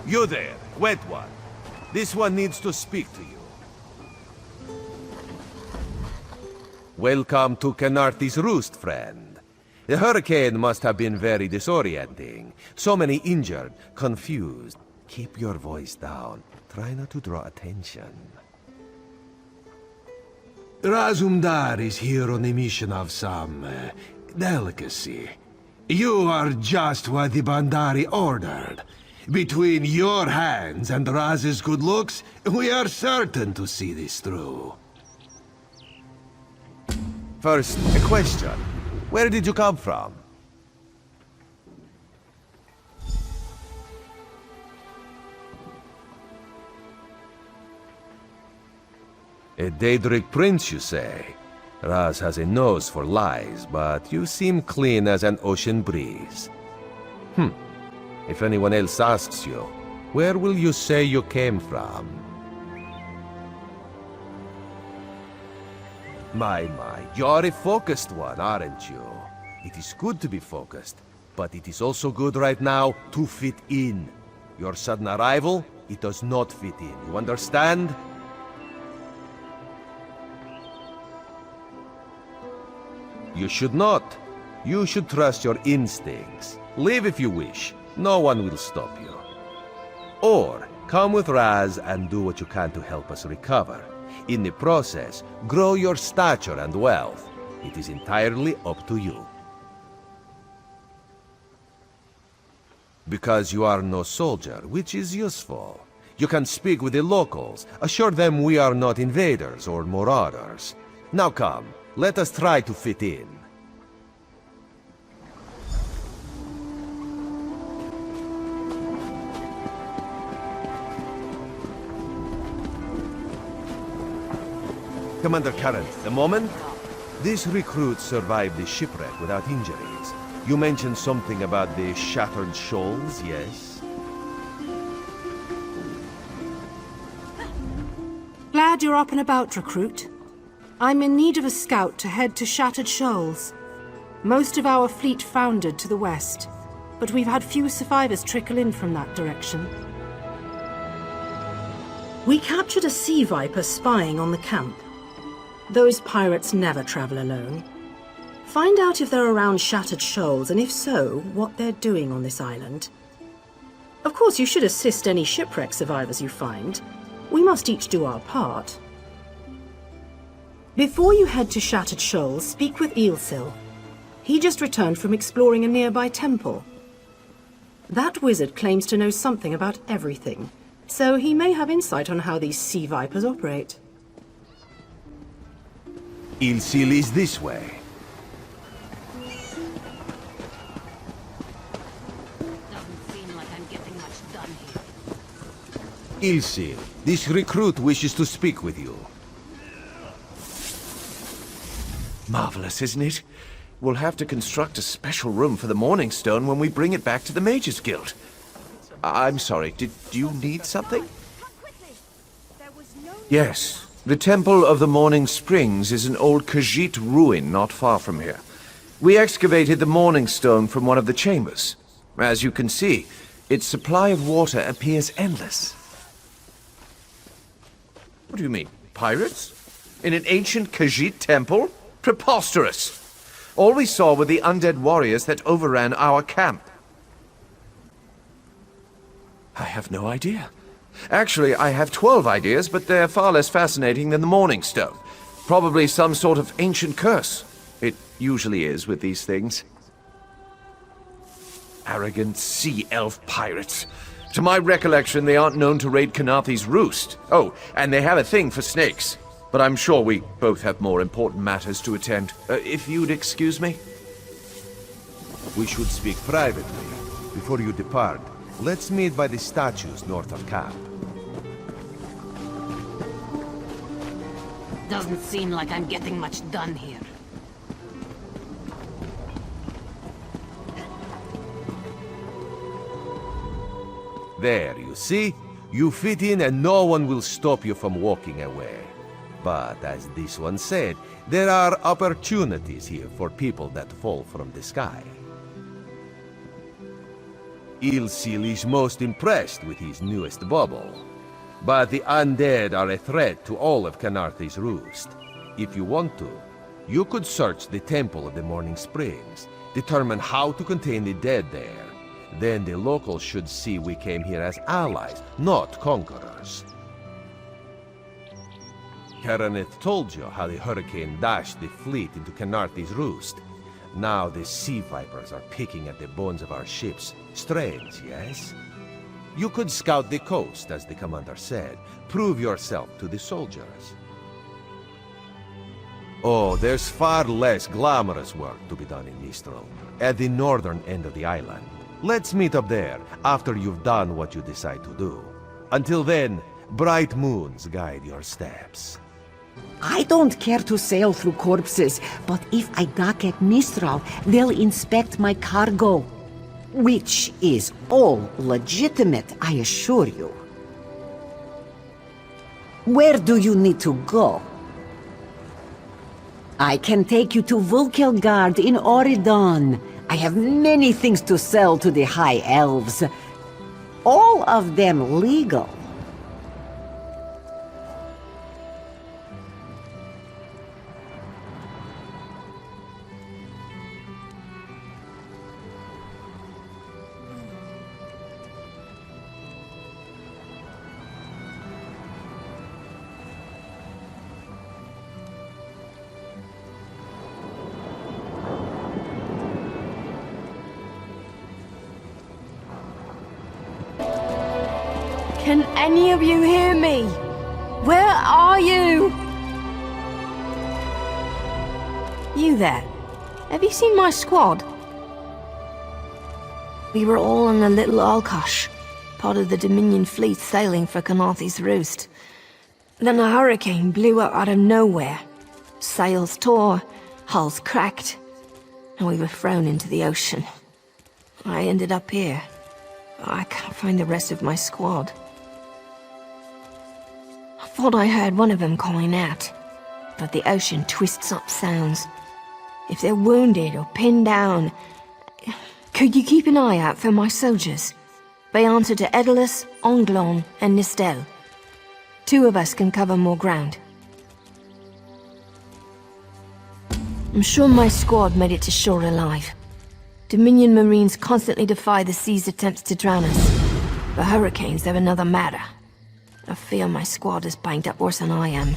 You there, wet one. This one needs to speak to you. Welcome to Khenarthi's Roost, friend. The hurricane must have been very disorienting. So many injured, confused. Keep your voice down. Try not to draw attention. Razumdar is here on a mission of some delicacy. You are just what the Bandari ordered. Between your hands and Raz's good looks, we are certain to see this through. First, a question. Where did you come from? A Daedric prince, you say? Raz has a nose for lies, but you seem clean as an ocean breeze. If anyone else asks you, where will you say you came from? My, you're a focused one, aren't you? It is good to be focused, but it is also good right now to fit in. Your sudden arrival, it does not fit in, you understand? You should not. You should trust your instincts. Leave if you wish. No one will stop you. Or, come with Raz and do what you can to help us recover. In the process, grow your stature and wealth. It is entirely up to you. Because you are no soldier, which is useful. You can speak with the locals, assure them we are not invaders or marauders. Now come, let us try to fit in. Commander Current, a moment. This recruit survived the shipwreck without injuries. You mentioned something about the shattered shoals, yes? Glad you're up and about, recruit. I'm in need of a scout to head to Shattered Shoals. Most of our fleet foundered to the west, but we've had few survivors trickle in from that direction. We captured a sea viper spying on the camp. Those pirates never travel alone. Find out if they're around Shattered Shoals, and if so, what they're doing on this island. Of course, you should assist any shipwreck survivors you find. We must each do our part. Before you head to Shattered Shoals, speak with Eelsil. He just returned from exploring a nearby temple. That wizard claims to know something about everything, so he may have insight on how these sea vipers operate. Eelsil is this way. Doesn't seem like I'm getting much done here. Eelsil, this recruit wishes to speak with you. Marvelous, isn't it? We'll have to construct a special room for the Morning Stone when we bring it back to the Mages Guild. I'm sorry, did you need something? Yes. The Temple of the Morning Springs is an old Khajiit ruin not far from here. We excavated the Morning Stone from one of the chambers. As you can see, its supply of water appears endless. What do you mean, pirates? In an ancient Khajiit temple? Preposterous! All we saw were the undead warriors that overran our camp. I have no idea. Actually, I have 12 ideas, but they're far less fascinating than the Morning Stone. Probably some sort of ancient curse. It usually is with these things. Arrogant sea elf pirates. To my recollection, they aren't known to raid Khenarthi's Roost. Oh, and they have a thing for snakes. But I'm sure we both have more important matters to attend. If you'd excuse me? We should speak privately. Before you depart, let's meet by the statues north of camp. Doesn't seem like I'm getting much done here. There, you see? You fit in and no one will stop you from walking away. But as this one said, there are opportunities here for people that fall from the sky. Ilsil is most impressed with his newest bauble. But the undead are a threat to all of Khenarthi's Roost. If you want to, you could search the Temple of the Morning Springs, determine how to contain the dead there. Then the locals should see we came here as allies, not conquerors. Khenarthi told you how the hurricane dashed the fleet into Khenarthi's Roost. Now the sea vipers are picking at the bones of our ships. Strange, yes? You could scout the coast, as the commander said. Prove yourself to the soldiers. Oh, there's far less glamorous work to be done in Mistral, at the northern end of the island. Let's meet up there, after you've done what you decide to do. Until then, bright moons guide your steps. I don't care to sail through corpses, but if I dock at Mistral, they'll inspect my cargo. Which is all legitimate, I assure you. Where do you need to go? I can take you to Vulkelgard in Oridon. I have many things to sell to the High Elves. All of them legal. Can any of you hear me? Where are you? You there. Have you seen my squad? We were all on a little Alkosh, part of the Dominion fleet sailing for Khenarthi's Roost. Then a hurricane blew up out of nowhere. Sails tore, hulls cracked, and we were thrown into the ocean. I ended up here. I can't find the rest of my squad. I thought I heard one of them calling out, but the ocean twists up sounds. If they're wounded or pinned down, could you keep an eye out for my soldiers? They answer to Edalus, Onglon, and Nistel. 2 of us can cover more ground. I'm sure my squad made it to shore alive. Dominion Marines constantly defy the sea's attempts to drown us. The hurricanes, they're another matter. I fear my squad is banged up worse than I am.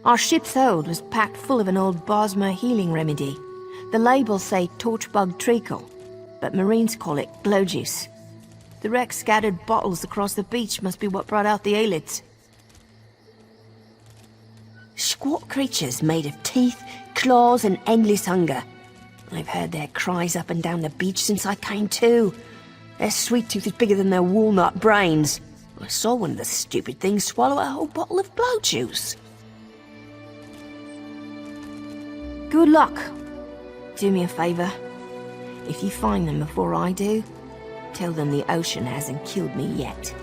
Our ship's hold was packed full of an old Bosmer healing remedy. The labels say torchbug treacle, but Marines call it glow juice. The wreck scattered bottles across the beach must be what brought out the Aelids. Squat creatures made of teeth, claws, and endless hunger. I've heard their cries up and down the beach since I came to. Their sweet tooth is bigger than their walnut brains. I saw one of the stupid things swallow a whole bottle of blow juice. Good luck. Do me a favor. If you find them before I do, tell them the ocean hasn't killed me yet.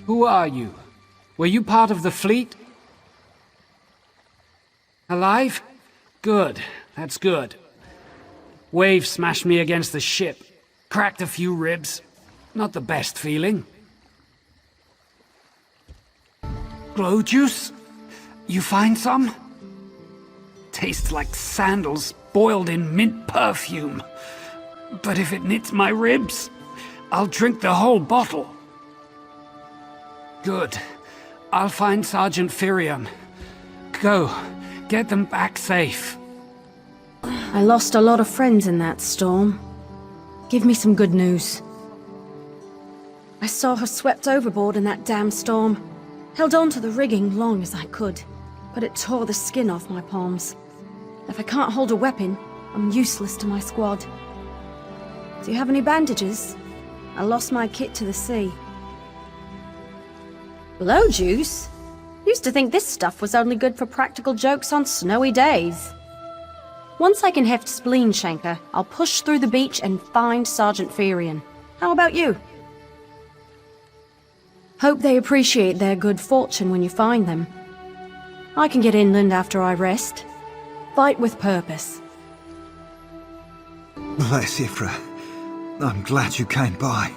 Who are you? Were you part of the fleet? Alive? Good. That's good. Wave smashed me against the ship. Cracked a few ribs. Not the best feeling. Glow juice? You find some? Tastes like sandals boiled in mint perfume. But if it knits my ribs, I'll drink the whole bottle. Good. I'll find Sergeant Firion. Go. Get them back safe. I lost a lot of friends in that storm. Give me some good news. I saw her swept overboard in that damn storm. Held on to the rigging long as I could, but it tore the skin off my palms. If I can't hold a weapon, I'm useless to my squad. Do you have any bandages? I lost my kit to the sea. Blow juice? Used to think this stuff was only good for practical jokes on snowy days. Once I can heft Spleen Shanker, I'll push through the beach and find Sergeant Firion. How about you? Hope they appreciate their good fortune when you find them. I can get inland after I rest. Fight with purpose. Bless Ifra. I'm glad you came by.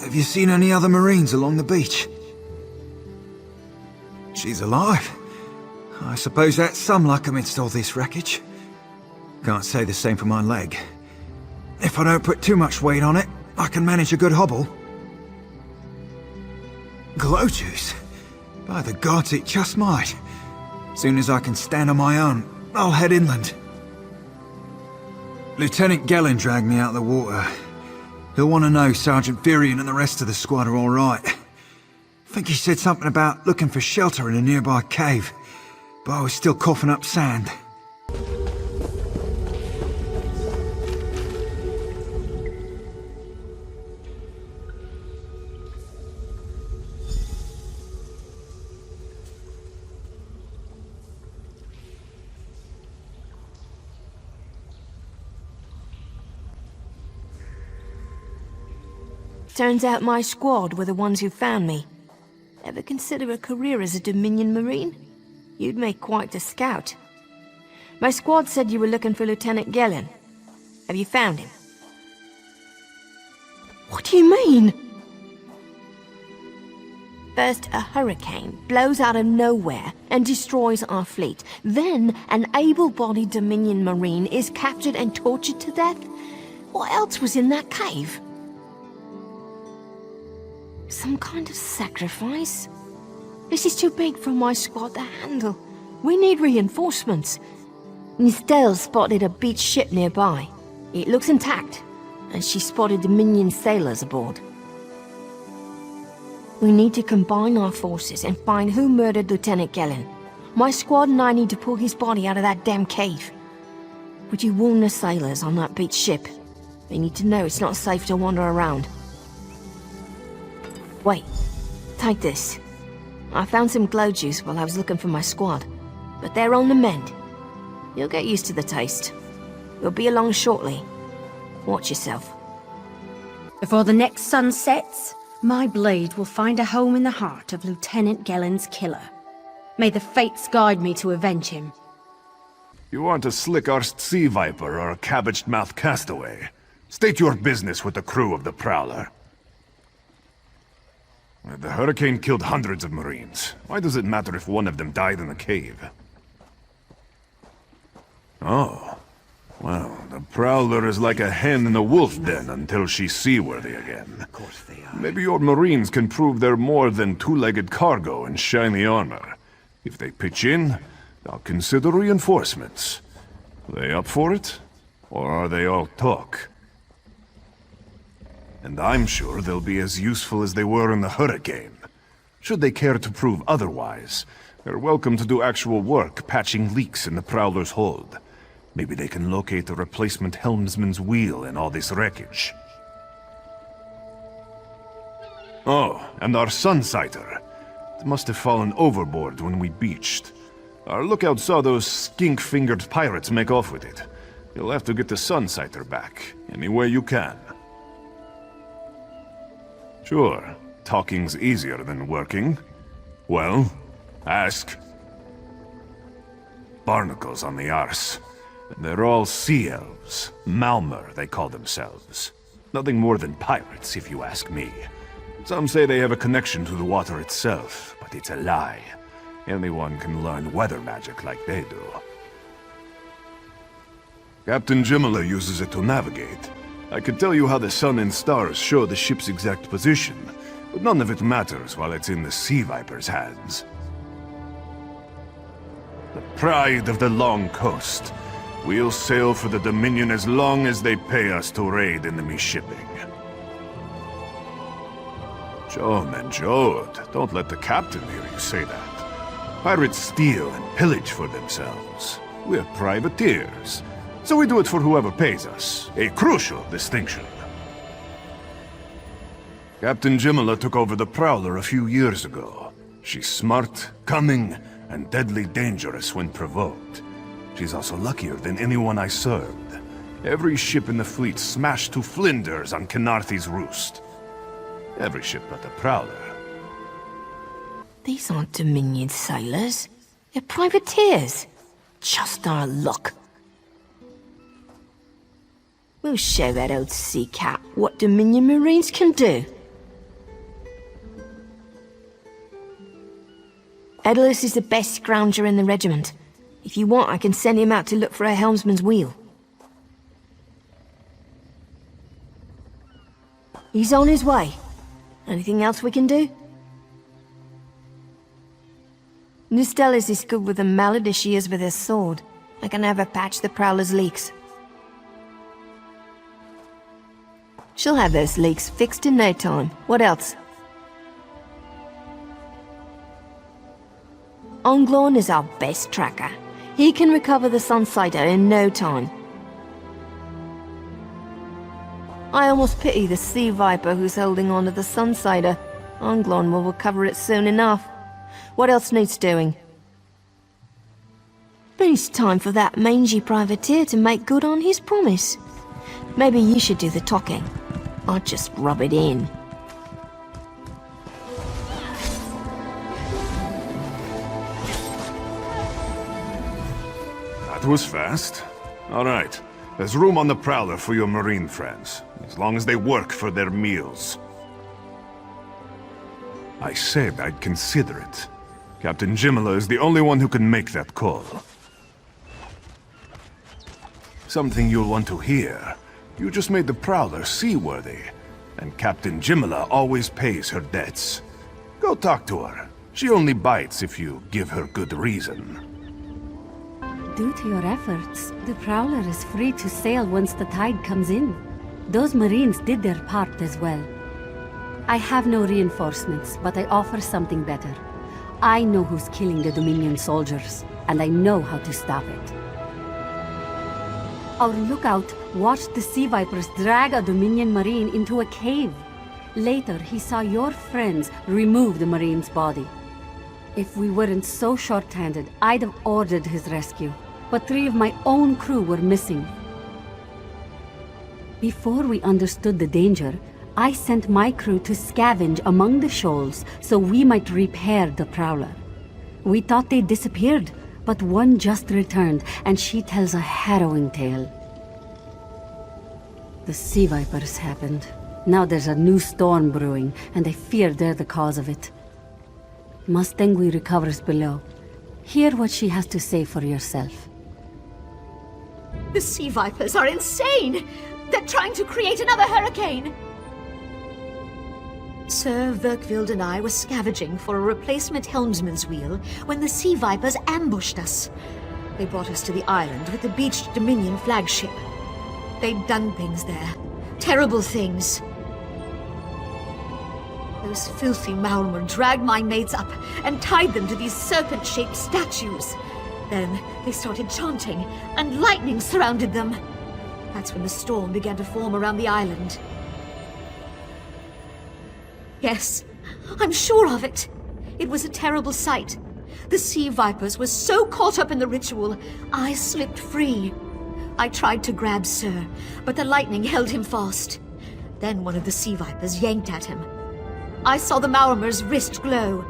Have you seen any other Marines along the beach? She's alive. I suppose that's some luck amidst all this wreckage. Can't say the same for my leg. If I don't put too much weight on it, I can manage a good hobble. Glow juice? By the gods, it just might. Soon as I can stand on my own, I'll head inland. Lieutenant Gellin dragged me out of the water. He'll want to know Sergeant Virion and the rest of the squad are all right. I think he said something about looking for shelter in a nearby cave, but I was still coughing up sand. Turns out my squad were the ones who found me. Ever consider a career as a Dominion Marine? You'd make quite a scout. My squad said you were looking for Lieutenant Gellin. Have you found him? What do you mean? First, a hurricane blows out of nowhere and destroys our fleet. Then, an able-bodied Dominion Marine is captured and tortured to death? What else was in that cave? Some kind of sacrifice? This is too big for my squad to handle. We need reinforcements. Nistel spotted a beached ship nearby. It looks intact, and she spotted Dominion sailors aboard. We need to combine our forces and find who murdered Lieutenant Gellin. My squad and I need to pull his body out of that damn cave. Would you warn the sailors on that beached ship? They need to know it's not safe to wander around. Wait, take this. I found some glow juice while I was looking for my squad, but they're on the mend. You'll get used to the taste. We'll be along shortly. Watch yourself. Before the next sun sets, my blade will find a home in the heart of Lieutenant Gellin's killer. May the fates guide me to avenge him. You aren't a slick-arsed sea viper or a cabbage-mouthed castaway. State your business with the crew of the Prowler. The hurricane killed hundreds of Marines. Why does it matter if one of them died in the cave? Oh. Well, the Prowler is like a hen in a wolf den until she's seaworthy again. Of course they are. Maybe your Marines can prove they're more than two-legged cargo and shiny armor. If they pitch in, I'll consider reinforcements. Are they up for it? Or are they all talk? And I'm sure they'll be as useful as they were in the hurricane. Should they care to prove otherwise, they're welcome to do actual work patching leaks in the Prowler's hold. Maybe they can locate a replacement helmsman's wheel in all this wreckage. Oh, and our Sunsighter. It must have fallen overboard when we beached. Our lookout saw those skink-fingered pirates make off with it. You'll have to get the Sunsighter back, any way you can. Sure, talking's easier than working. Well, ask. Barnacles on the arse. They're all sea elves. Malmer, they call themselves. Nothing more than pirates, if you ask me. Some say they have a connection to the water itself, but it's a lie. Anyone can learn weather magic like they do. Captain Jimala uses it to navigate. I could tell you how the sun and stars show the ship's exact position, but none of it matters while it's in the Sea Viper's hands. The pride of the long coast. We'll sail for the Dominion as long as they pay us to raid enemy shipping. Joan and Jode, don't let the captain hear you say that. Pirates steal and pillage for themselves. We're privateers. So we do it for whoever pays us. A crucial distinction. Captain Jimala took over the Prowler a few years ago. She's smart, cunning, and deadly dangerous when provoked. She's also luckier than anyone I served. Every ship in the fleet smashed to flinders on Khenarthi's Roost. Every ship but the Prowler. These aren't Dominion sailors. They're privateers. Just our luck. We'll show that old sea cat what Dominion Marines can do. Edalus is the best scrounger in the regiment. If you want, I can send him out to look for a helmsman's wheel. He's on his way. Anything else we can do? Nistelis is good with a mallet as she is with his sword. I can have her patch the Prowler's leaks. She'll have those leaks fixed in no time. What else? Onglorn is our best tracker. He can recover the Sunsighter in no time. I almost pity the Sea Viper who's holding on to the Sunsighter. Onglorn will recover it soon enough. What else needs doing? But it's time for that mangy privateer to make good on his promise. Maybe you should do the talking. I'll just rub it in. That was fast. All right. There's room on the Prowler for your Marine friends, as long as they work for their meals. I said I'd consider it. Captain Jimala is the only one who can make that call. Something you'll want to hear. You just made the Prowler seaworthy, and Captain Jimala always pays her debts. Go talk to her. She only bites if you give her good reason. Due to your efforts, the Prowler is free to sail once the tide comes in. Those Marines did their part as well. I have no reinforcements, but I offer something better. I know who's killing the Dominion soldiers, and I know how to stop it. Our lookout watched the Sea Vipers drag a Dominion Marine into a cave. Later, he saw your friends remove the Marine's body. If we weren't so short-handed, I'd have ordered his rescue. But 3 of my own crew were missing. Before we understood the danger, I sent my crew to scavenge among the shoals so we might repair the Prowler. We thought they disappeared, but one just returned, and she tells a harrowing tale. The Sea Vipers happened. Now there's a new storm brewing, and I fear they're the cause of it. Mustangui recovers below. Hear what she has to say for yourself. The Sea Vipers are insane! They're trying to create another hurricane! Sir Verkvild and I were scavenging for a replacement helmsman's wheel when the Sea Vipers ambushed us. They brought us to the island with the beached Dominion flagship. They'd done things there. Terrible things. Those filthy Maulmer dragged my mates up and tied them to these serpent-shaped statues. Then they started chanting, and lightning surrounded them. That's when the storm began to form around the island. Yes, I'm sure of it. It was a terrible sight. The Sea Vipers were so caught up in the ritual, I slipped free. I tried to grab Sir, but the lightning held him fast. Then one of the Sea Vipers yanked at him. I saw the Maormer's wrist glow.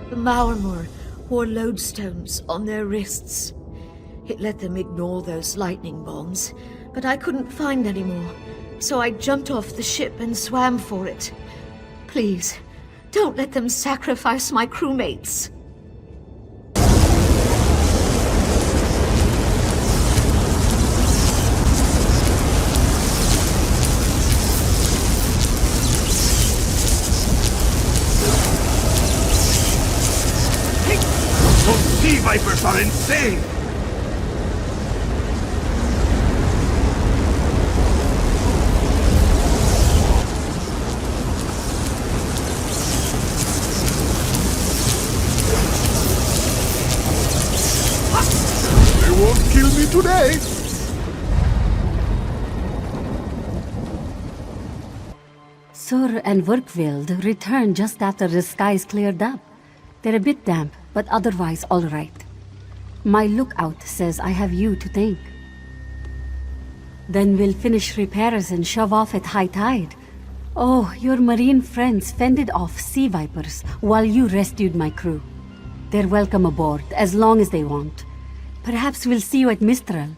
The Maormer wore lodestones on their wrists. It let them ignore those lightning bombs, but I couldn't find any more. So I jumped off the ship and swam for it. Please, don't let them sacrifice my crewmates. Those Sea Vipers are insane! Kill me today! Sur and Verkvild returned just after the skies cleared up. They're a bit damp, but otherwise all right. My lookout says I have you to thank. Then we'll finish repairs and shove off at high tide. Oh, your marine friends fended off Sea Vipers while you rescued my crew. They're welcome aboard, as long as they want. Perhaps we'll see you at Mistral.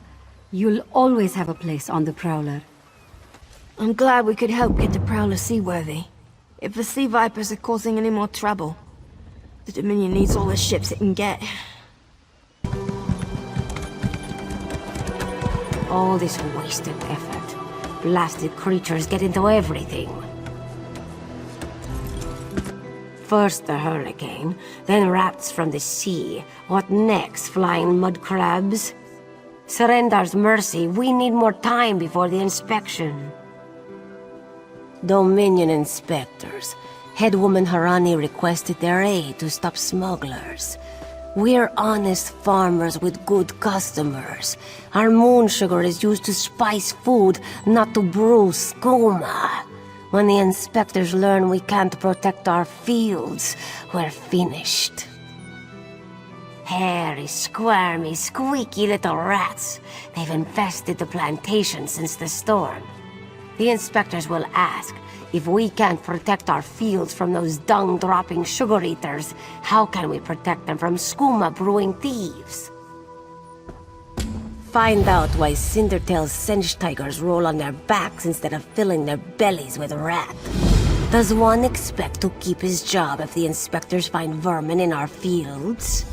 You'll always have a place on the Prowler. I'm glad we could help get the Prowler seaworthy. If the Sea Vipers are causing any more trouble, the Dominion needs all the ships it can get. All this wasted effort. Blasted creatures get into everything. First the hurricane, then rats from the sea. What next, flying mud crabs? Surrender's mercy, we need more time before the inspection. Dominion inspectors. Headwoman Harani requested their aid to stop smugglers. We're honest farmers with good customers. Our moon sugar is used to spice food, not to brew skooma. When the inspectors learn we can't protect our fields, we're finished. Hairy, squirmy, squeaky little rats. They've infested the plantation since the storm. The inspectors will ask, if we can't protect our fields from those dung-dropping sugar-eaters, how can we protect them from skooma-brewing thieves? Find out why Cindertail's Sench tigers roll on their backs instead of filling their bellies with rat. Does one expect to keep his job if the inspectors find vermin in our fields?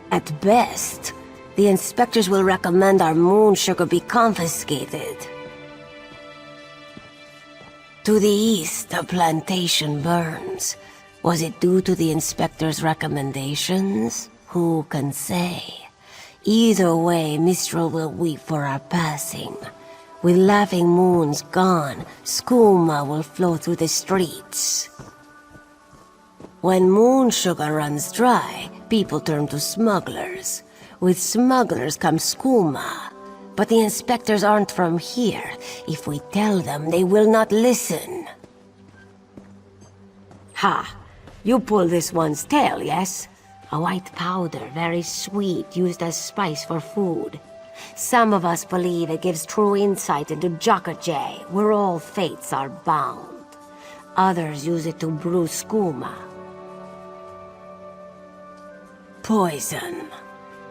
At best, the inspectors will recommend our moon sugar be confiscated. To the east, the plantation burns. Was it due to the inspector's recommendations? Who can say? Either way, Mistral will weep for our passing. With laughing moons gone, skooma will flow through the streets. When moon sugar runs dry, people turn to smugglers. With smugglers comes skooma. But the inspectors aren't from here. If we tell them, they will not listen. Ha! You pull this one's tail, yes? A white powder, very sweet, used as spice for food. Some of us believe it gives true insight into Jokajay, where all fates are bound. Others use it to brew skooma. Poison.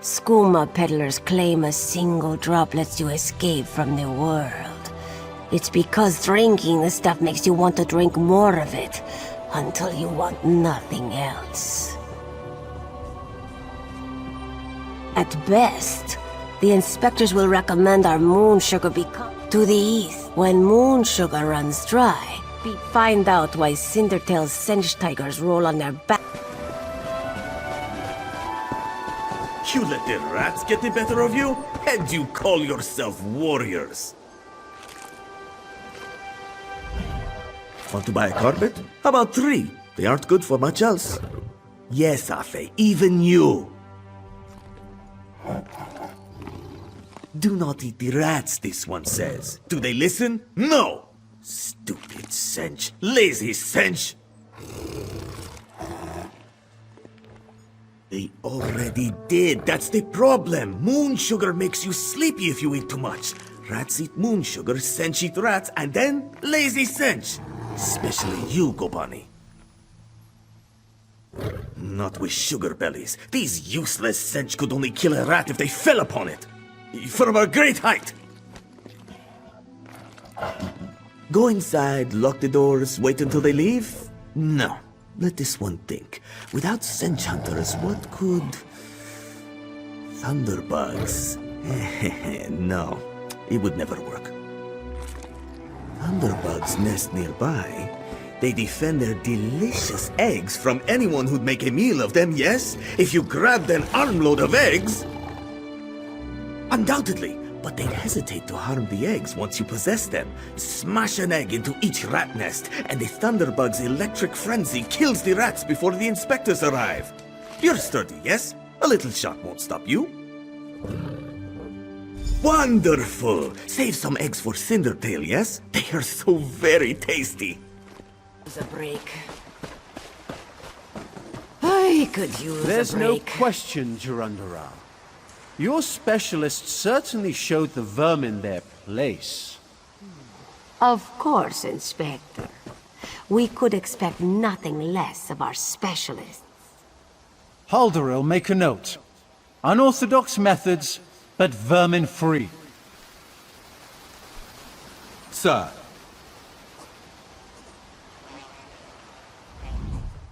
Skooma peddlers claim a single drop lets you escape from the world. It's because drinking the stuff makes you want to drink more of it, until you want nothing else. At best, the inspectors will recommend our moon sugar become to the east. When moon sugar runs dry, find out why Cindertail's Sench tigers roll on their back. You let the rats get the better of you? And you call yourself warriors? Want to buy a carpet? How about 3? They aren't good for much else. Yes, Afe, even you. Do not eat the rats, this one says. Do they listen? No! Stupid Sench. Lazy Sench. They already did. That's the problem. Moon sugar makes you sleepy if you eat too much. Rats eat moon sugar, Sench eat rats, and then lazy Sench. Especially you, Gobani. Not with sugar bellies. These useless Sench could only kill a rat if they fell upon it. From a great height. Go inside, lock the doors, wait until they leave? No. Let this one think. Without Sench hunters, what could... Thunderbugs? No, it would never work. Thunderbugs nest nearby. They defend their delicious eggs from anyone who'd make a meal of them, yes? If you grabbed an armload of eggs... Undoubtedly, but they'd hesitate to harm the eggs once you possess them. Smash an egg into each rat nest, and the Thunderbug's electric frenzy kills the rats before the inspectors arrive. You're sturdy, yes? A little shot won't stop you. Wonderful! Save some eggs for Cindertail, yes? They are so very tasty. A break. I could use There's a no break. question, Durundaral. Your specialist certainly showed the vermin their place. Of course, Inspector. We could expect nothing less of our specialists. Halderil, make a note. Unorthodox methods, but vermin-free. Sir.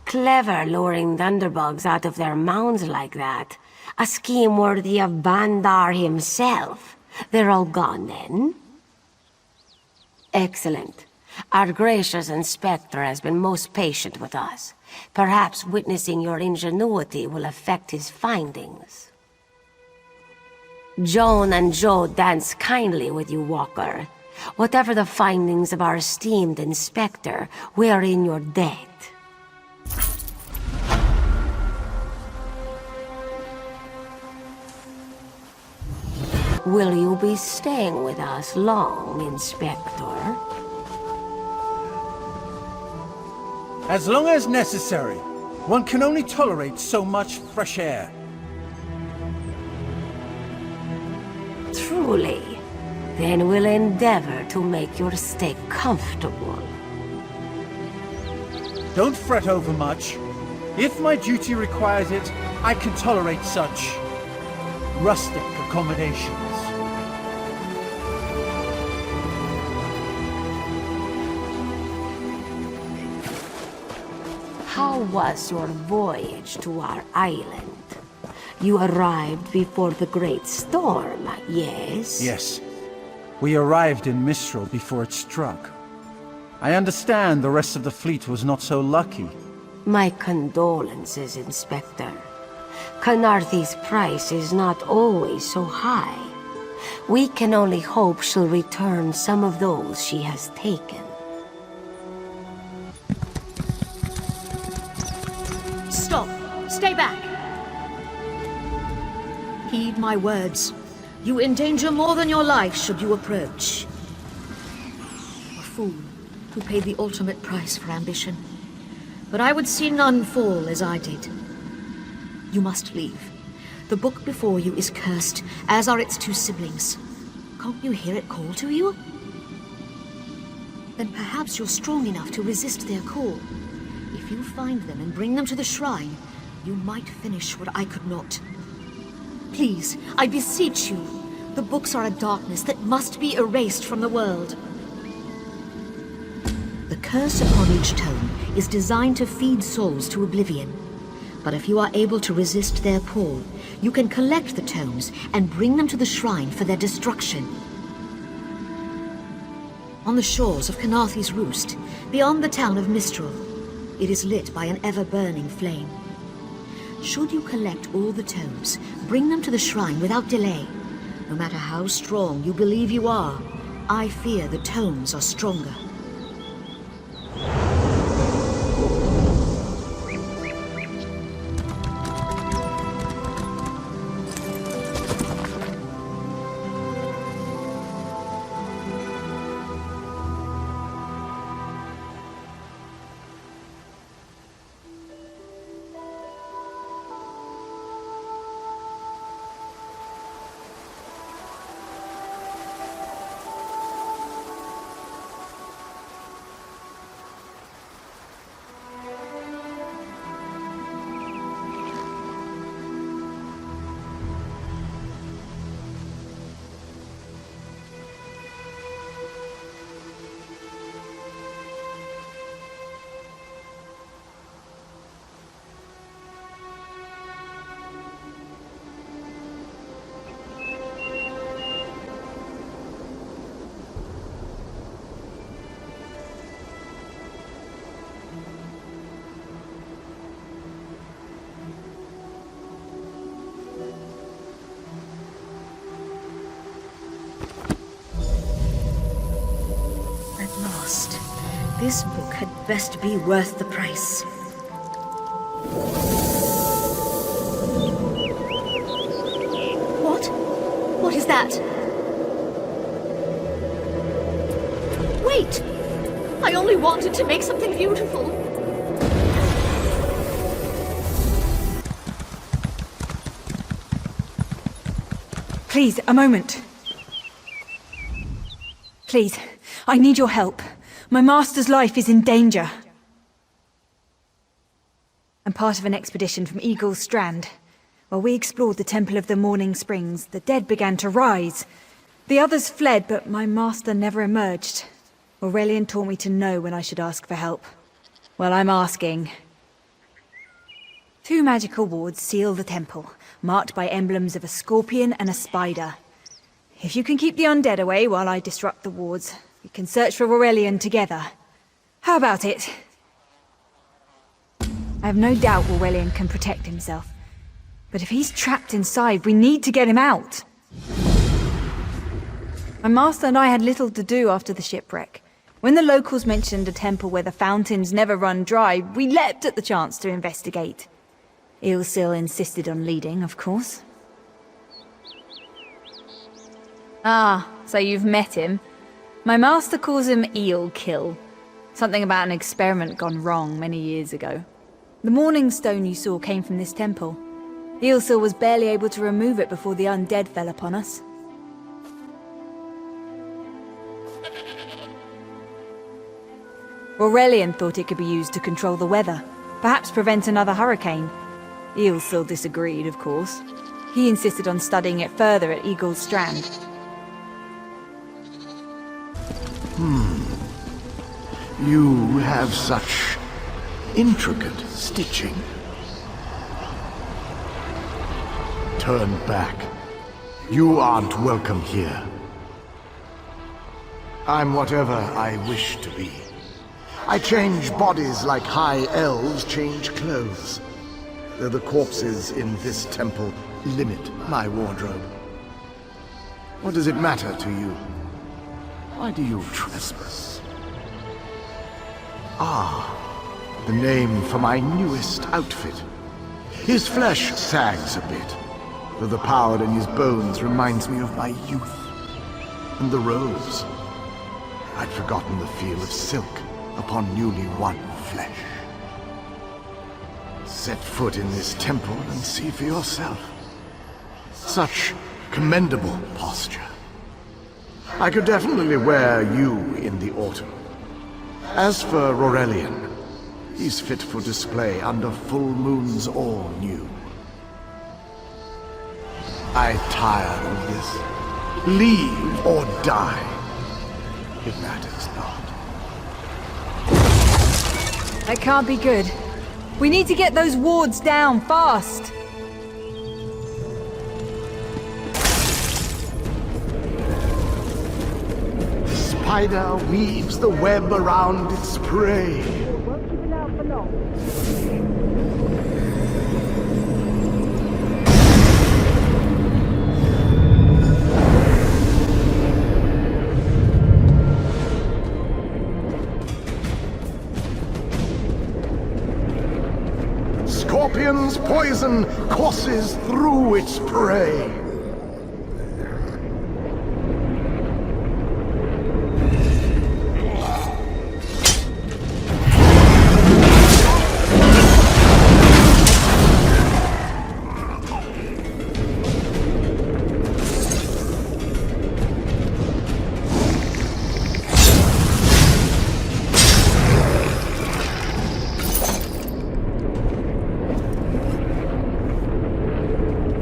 Clever luring thunderbugs out of their mounds like that. A scheme worthy of Bandar himself. They're all gone then? Excellent. Our gracious inspector has been most patient with us. Perhaps witnessing your ingenuity will affect his findings. Joan and Joe dance kindly with you, Walker. Whatever the findings of our esteemed inspector, we are in your debt. Will you be staying with us long, Inspector? As long as necessary. One can only tolerate so much fresh air. Truly. Then we'll endeavor to make your stay comfortable. Don't fret over much. If my duty requires it, I can tolerate such rustic accommodations. How was your voyage to our island? You arrived before the great storm, yes? Yes. We arrived in Mistral before it struck. I understand the rest of the fleet was not so lucky. My condolences, Inspector. Khenarthi's price is not always so high. We can only hope she'll return some of those she has taken. Stop! Stay back! Heed my words. You endanger more than your life should you approach. A fool who paid the ultimate price for ambition. But I would see none fall as I did. You must leave. The book before you is cursed, as are its two siblings. Can't you hear it call to you? Then perhaps you're strong enough to resist their call. If you find them and bring them to the shrine, you might finish what I could not. Please, I beseech you. The books are a darkness that must be erased from the world. The curse upon each tome is designed to feed souls to oblivion. But if you are able to resist their pull, you can collect the tomes and bring them to the shrine for their destruction. On the shores of Khenarthi's Roost, beyond the town of Mistral, it is lit by an ever-burning flame. Should you collect all the tomes, bring them to the shrine without delay. No matter how strong you believe you are, I fear the tomes are stronger. This book had best be worth the price. What? What is that? Wait! I only wanted to make something beautiful. Please, a moment. Please, I need your help. My master's life is in danger. I'm part of an expedition from Eagle's Strand. While we explored the Temple of the Morning Springs, the dead began to rise. The others fled, but my master never emerged. Aurelian taught me to know when I should ask for help. Well, I'm asking. 2 magical wards seal the temple, marked by emblems of a scorpion and a spider. If you can keep the undead away while I disrupt the wards, we can search for Aurelian together. How about it? I have no doubt Aurelian can protect himself. But if he's trapped inside, we need to get him out. My master and I had little to do after the shipwreck. When the locals mentioned a temple where the fountains never run dry, we leapt at the chance to investigate. Ilsil insisted on leading, of course. Ah, so you've met him. My master calls him Eel Kill. Something about an experiment gone wrong many years ago. The Morning Stone you saw came from this temple. Ilsil was barely able to remove it before the undead fell upon us. Aurelian thought it could be used to control the weather, perhaps prevent another hurricane. Ilsil disagreed, of course. He insisted on studying it further at Eagle's Strand. You have such intricate stitching. Turn back. You aren't welcome here. I'm whatever I wish to be. I change bodies like high elves change clothes. Though the corpses in this temple limit my wardrobe. What does it matter to you? Why do you trespass? Ah, the name for my newest outfit. His flesh sags a bit, though the power in his bones reminds me of my youth. And the rose. I'd forgotten the feel of silk upon newly won flesh. Set foot in this temple and see for yourself. Such commendable posture. I could definitely wear you in the autumn. As for Aurelian, he's fit for display under full moons all new. I tire of this. Leave or die. It matters not. That can't be good. We need to get those wards down, fast! The spider weaves the web around its prey. Won't keep it out for long. Scorpion's poison courses through its prey.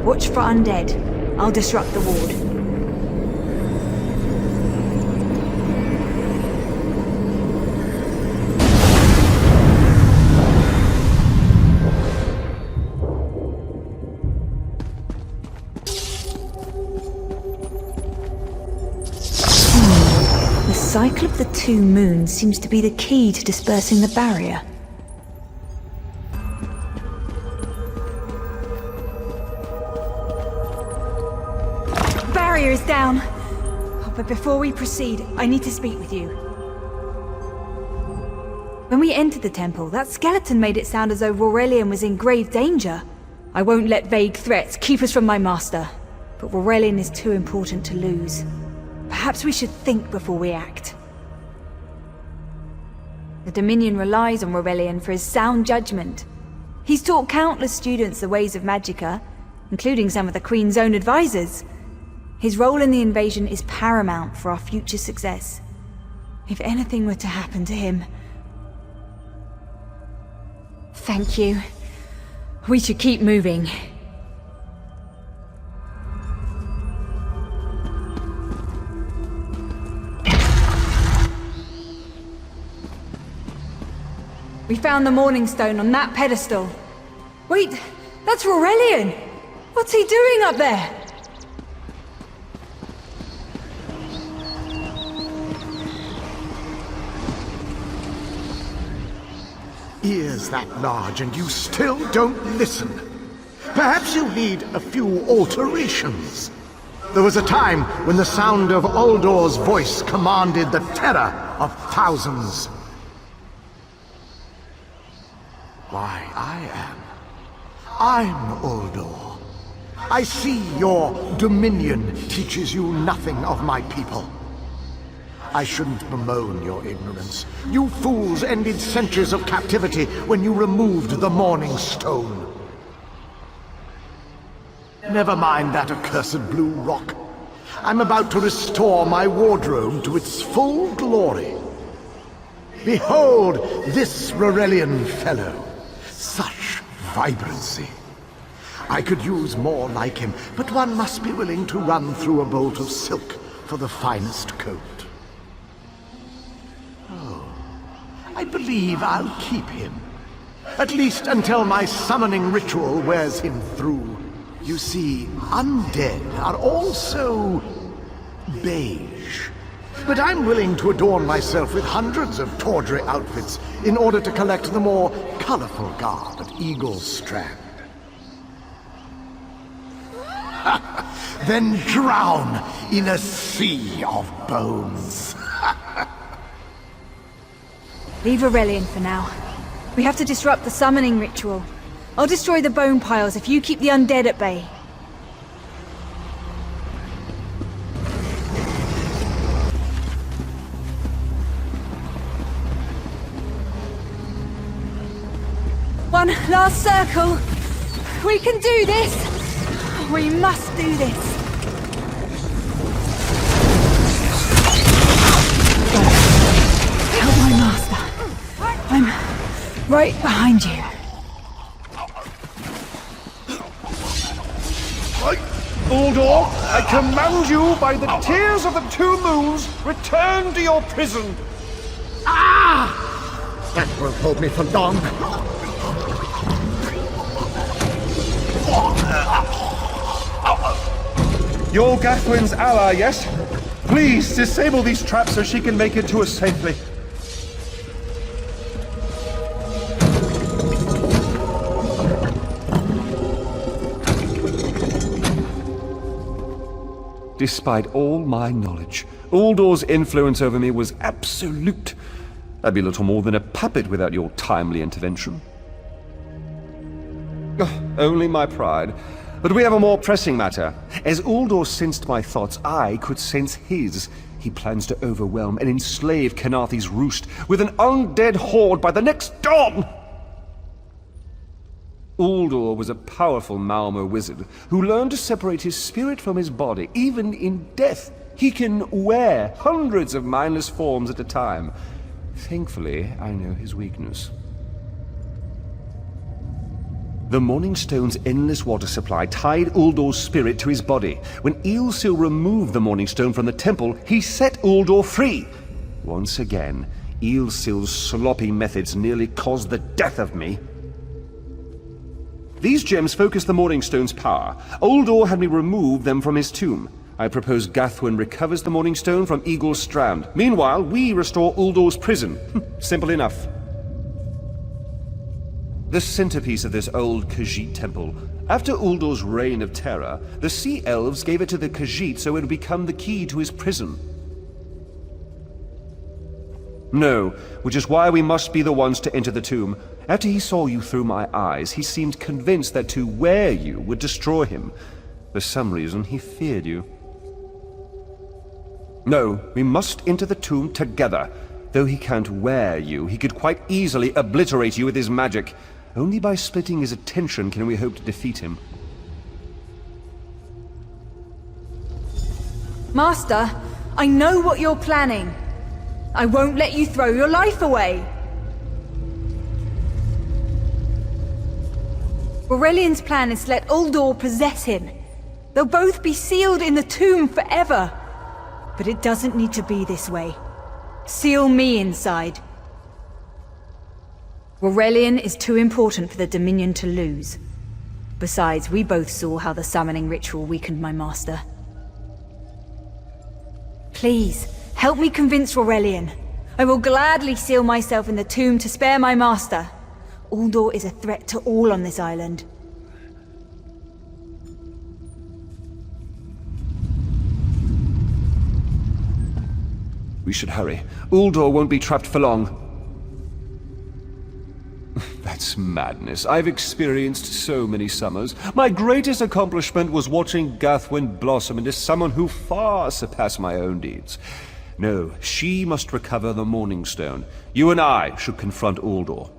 Watch for undead. I'll disrupt the ward. The cycle of the 2 moons seems to be the key to dispersing the barrier. Barrier is down. But before we proceed, I need to speak with you. When we entered the temple, that skeleton made it sound as though Aurelian was in grave danger. I won't let vague threats keep us from my master. But Aurelian is too important to lose. Perhaps we should think before we act. The Dominion relies on Aurelian for his sound judgment. He's taught countless students the ways of Magicka, including some of the Queen's own advisors. His role in the invasion is paramount for our future success. If anything were to happen to him... Thank you. We should keep moving. We found the Morning Stone on that pedestal. Wait, that's Aurelian! What's he doing up there? Ears that large and you still don't listen. Perhaps you need a few alterations. There was a time when the sound of Uldor's voice commanded the terror of thousands. Why, I'm Uldor. I see your dominion teaches you nothing of my people. I shouldn't bemoan your ignorance. You fools ended centuries of captivity when you removed the Morning Stone. Never mind that accursed blue rock. I'm about to restore my wardrobe to its full glory. Behold this Rorelian fellow. Such vibrancy. I could use more like him, but one must be willing to run through a bolt of silk for the finest coat. Oh, I believe I'll keep him. At least until my summoning ritual wears him through. You see, undead are also beige. But I'm willing to adorn myself with hundreds of tawdry outfits in order to collect the more colorful garb at Eagle's Strand. Then drown in a sea of bones. Leave Aurelian for now. We have to disrupt the summoning ritual. I'll destroy the bone piles if you keep the undead at bay. One last circle. We can do this. We must do this. Help my master. I'm right behind you. Uldor, I command you by the tears of the two moons, return to your prison. Ah! That won't hold me for long. You're Gathwin's ally, yes? Please, disable these traps so she can make it to us safely. Despite all my knowledge, Uldor's influence over me was absolute. I'd be little more than a puppet without your timely intervention. Only my pride. But we have a more pressing matter. As Uldor sensed my thoughts, I could sense his. He plans to overwhelm and enslave Khenarthi's Roost with an undead horde by the next dawn! Uldor was a powerful Malmo wizard who learned to separate his spirit from his body, even in death. He can wear hundreds of mindless forms at a time. Thankfully, I know his weakness. The Morning Stone's endless water supply tied Uldor's spirit to his body. When Eilsil removed the Morning Stone from the temple, he set Uldor free. Once again, Eilsil's sloppy methods nearly caused the death of me. These gems focus the Morning Stone's power. Uldor had me remove them from his tomb. I propose Gathwin recovers the Morning Stone from Eagle's Strand. Meanwhile, we restore Uldor's prison. Simple enough. The centerpiece of this old Khajiit temple. After Uldor's reign of terror, the Sea Elves gave it to the Khajiit so it would become the key to his prison. No, which is why we must be the ones to enter the tomb. After he saw you through my eyes, he seemed convinced that to wear you would destroy him. For some reason, he feared you. No, we must enter the tomb together. Though he can't wear you, he could quite easily obliterate you with his magic. Only by splitting his attention can we hope to defeat him. Master, I know what you're planning. I won't let you throw your life away. Aurelian's plan is to let Uldor possess him. They'll both be sealed in the tomb forever. But it doesn't need to be this way. Seal me inside. Aurelian is too important for the Dominion to lose. Besides, we both saw how the summoning ritual weakened my master. Please, help me convince Aurelian. I will gladly seal myself in the tomb to spare my master. Uldor is a threat to all on this island. We should hurry. Uldor won't be trapped for long. That's madness. I've experienced so many summers. My greatest accomplishment was watching Gathwin blossom into someone who far surpassed my own deeds. No, she must recover the Morning Stone. You and I should confront Uldor.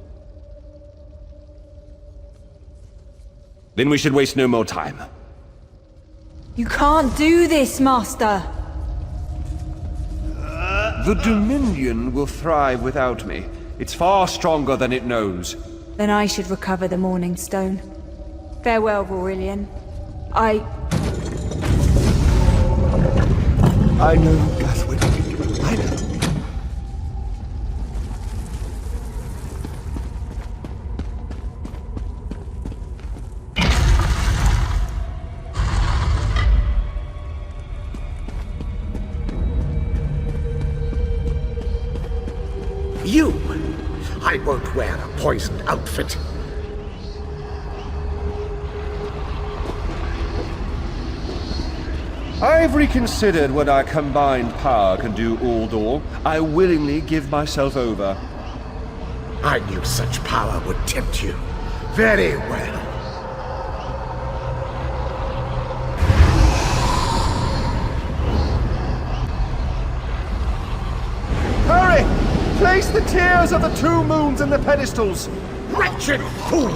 Then we should waste no more time. You can't do this, Master! The Dominion will thrive without me. It's far stronger than it knows. Then I should recover the Morning Stone. Farewell, Aurelian. I know, Gathwin. I know. You! I won't wear a poisoned outfit. I've reconsidered what our combined power can do, Uldor. I willingly give myself over. I knew such power would tempt you. Very well. Hurry! Place the tears of the two moons in the pedestals! Wretched fool!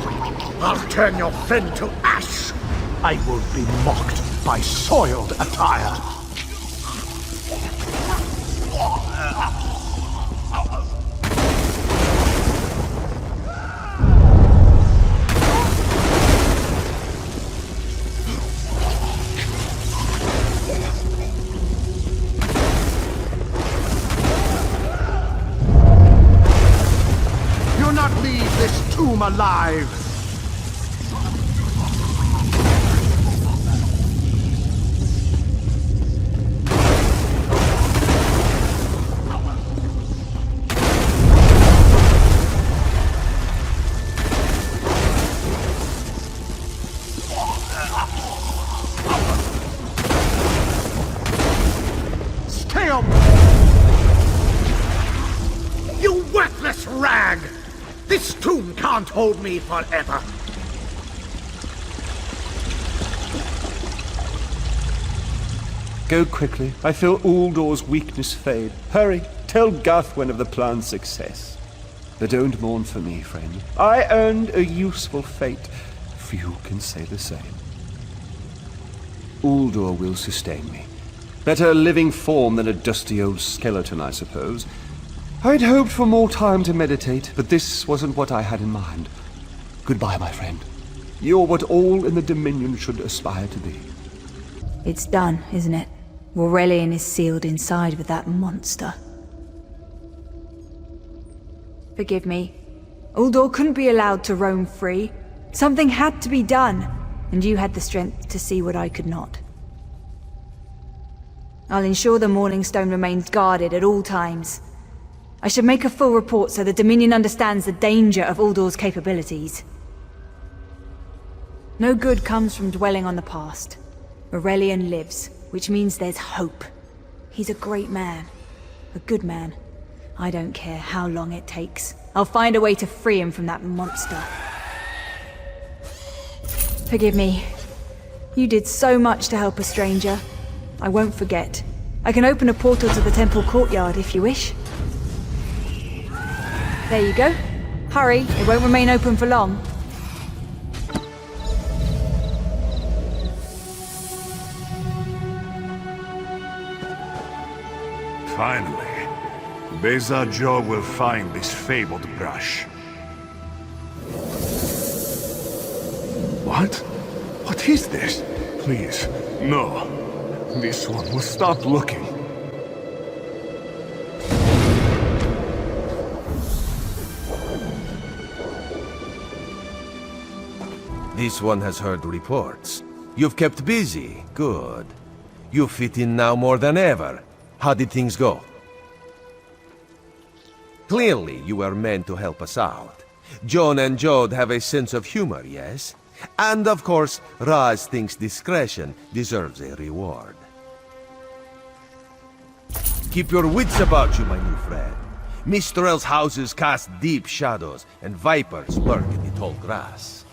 I'll turn your friend to ash! I will be mocked by soiled attire! This tomb alive! Stay up! You worthless rag! This tomb can't hold me forever. Go quickly. I feel Uldor's weakness fade. Hurry, tell Gathwin of the plan's success. But don't mourn for me, friend. I earned a useful fate. Few can say the same. Uldor will sustain me. Better a living form than a dusty old skeleton, I suppose. I'd hoped for more time to meditate, but this wasn't what I had in mind. Goodbye, my friend. You're what all in the Dominion should aspire to be. It's done, isn't it? Aurelian is sealed inside with that monster. Forgive me. Uldor couldn't be allowed to roam free. Something had to be done, and you had the strength to see what I could not. I'll ensure the Morning Stone remains guarded at all times. I should make a full report so the Dominion understands the danger of Uldor's capabilities. No good comes from dwelling on the past. Aurelian lives, which means there's hope. He's a great man. A good man. I don't care how long it takes. I'll find a way to free him from that monster. Forgive me. You did so much to help a stranger. I won't forget. I can open a portal to the temple courtyard if you wish. There you go. Hurry, it won't remain open for long. Finally, Beza Joe will find this fabled brush. What? What is this? Please, no. This one will stop looking. This one has heard reports. You've kept busy. Good. You fit in now more than ever. How did things go? Clearly, you were meant to help us out. Joan and Jode have a sense of humor, yes? And of course, Raz thinks discretion deserves a reward. Keep your wits about you, my new friend. Mistral's houses cast deep shadows, and vipers lurk in the tall grass.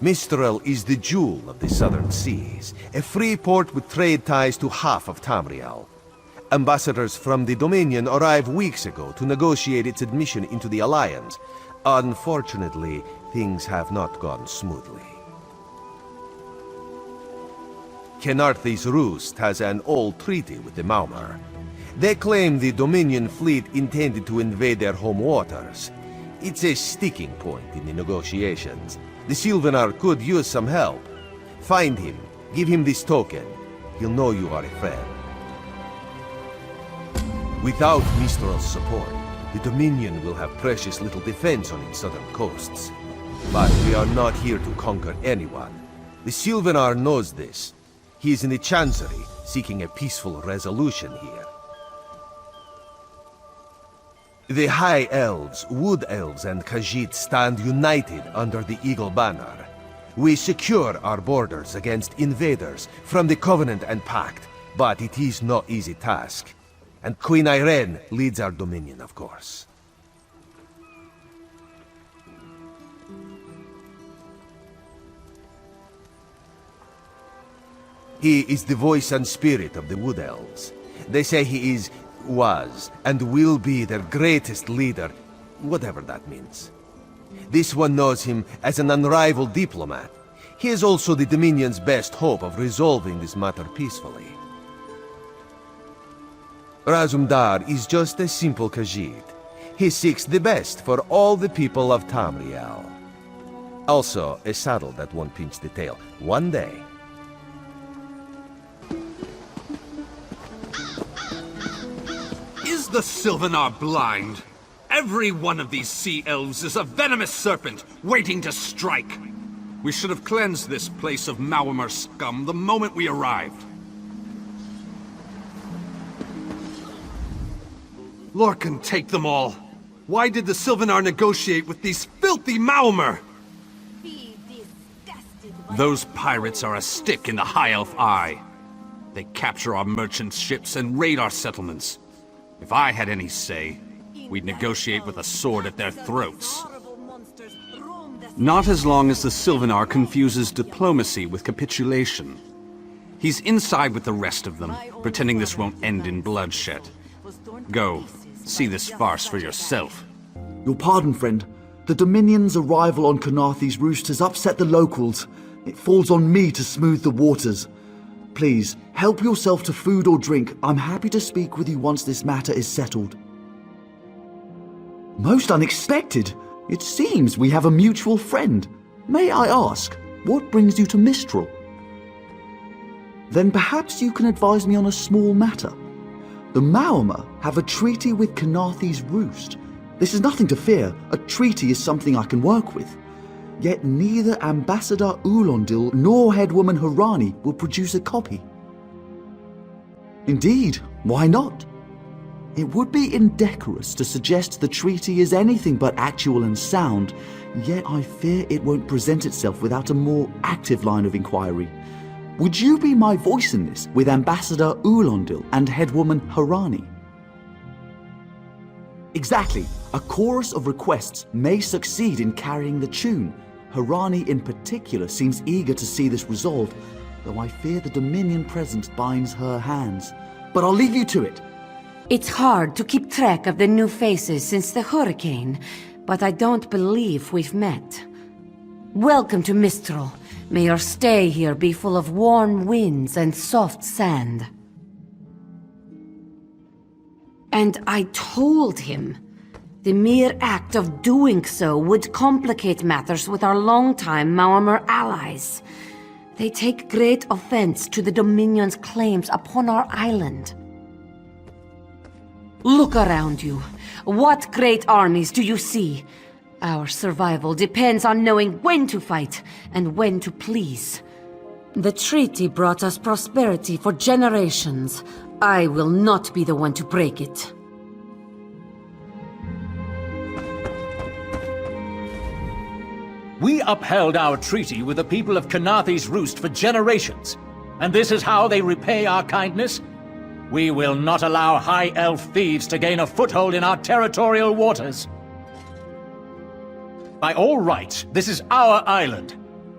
Mistral is the jewel of the southern seas, a free port with trade ties to half of Tamriel. Ambassadors from the Dominion arrived weeks ago to negotiate its admission into the Alliance. Unfortunately, things have not gone smoothly. Khenarthi's Roost has an old treaty with the Maumar. They claim the Dominion fleet intended to invade their home waters. It's a sticking point in the negotiations. The Sylvanar could use some help. Find him, give him this token. He'll know you are a friend. Without Mistral's support, the Dominion will have precious little defense on its southern coasts. But we are not here to conquer anyone. The Sylvanar knows this. He is in the Chancery, seeking a peaceful resolution here. The High Elves, Wood Elves, and Khajiit stand united under the Eagle Banner. We secure our borders against invaders from the Covenant and Pact, but it is no easy task. And Queen Irene leads our dominion, of course. He is the voice and spirit of the Wood Elves. They say he was, and will be their greatest leader, whatever that means. This one knows him as an unrivaled diplomat. He is also the Dominion's best hope of resolving this matter peacefully. Razumdar is just a simple Khajiit. He seeks the best for all the people of Tamriel. Also, a saddle that won't pinch the tail. One day. Is the Sylvanar blind? Every one of these sea elves is a venomous serpent, waiting to strike. We should have cleansed this place of Maumar scum the moment we arrived. Lorcan, take them all. Why did the Sylvanar negotiate with these filthy Maumar? Those pirates are a stick in the High Elf eye. They capture our merchant ships and raid our settlements. If I had any say, we'd negotiate with a sword at their throats. Not as long as the Sylvanar confuses diplomacy with capitulation. He's inside with the rest of them, pretending this won't end in bloodshed. Go, see this farce for yourself. Your pardon, friend. The Dominion's arrival on Khenarthi's Roost has upset the locals. It falls on me to smooth the waters. Please, help yourself to food or drink. I'm happy to speak with you once this matter is settled. Most unexpected. It seems we have a mutual friend. May I ask, what brings you to Mistral? Then perhaps you can advise me on a small matter. The Maumar have a treaty with Khenarthi's Roost. This is nothing to fear. A treaty is something I can work with. Yet neither Ambassador Ulondil nor Headwoman Harani will produce a copy. Indeed, why not? It would be indecorous to suggest the treaty is anything but actual and sound, yet I fear it won't present itself without a more active line of inquiry. Would you be my voice in this with Ambassador Ulondil and Headwoman Harani? Exactly. A chorus of requests may succeed in carrying the tune. Harani in particular seems eager to see this resolved, though I fear the Dominion presence binds her hands. But I'll leave you to it. It's hard to keep track of the new faces since the hurricane, but I don't believe we've met. Welcome to Mistral. May your stay here be full of warm winds and soft sand. And I told him. The mere act of doing so would complicate matters with our longtime Maumar allies. They take great offense to the Dominion's claims upon our island. Look around you. What great armies do you see? Our survival depends on knowing when to fight and when to please. The treaty brought us prosperity for generations. I will not be the one to break it. We upheld our treaty with the people of Khenarthi's Roost for generations, and this is how they repay our kindness? We will not allow High Elf thieves to gain a foothold in our territorial waters. By all rights, this is our island.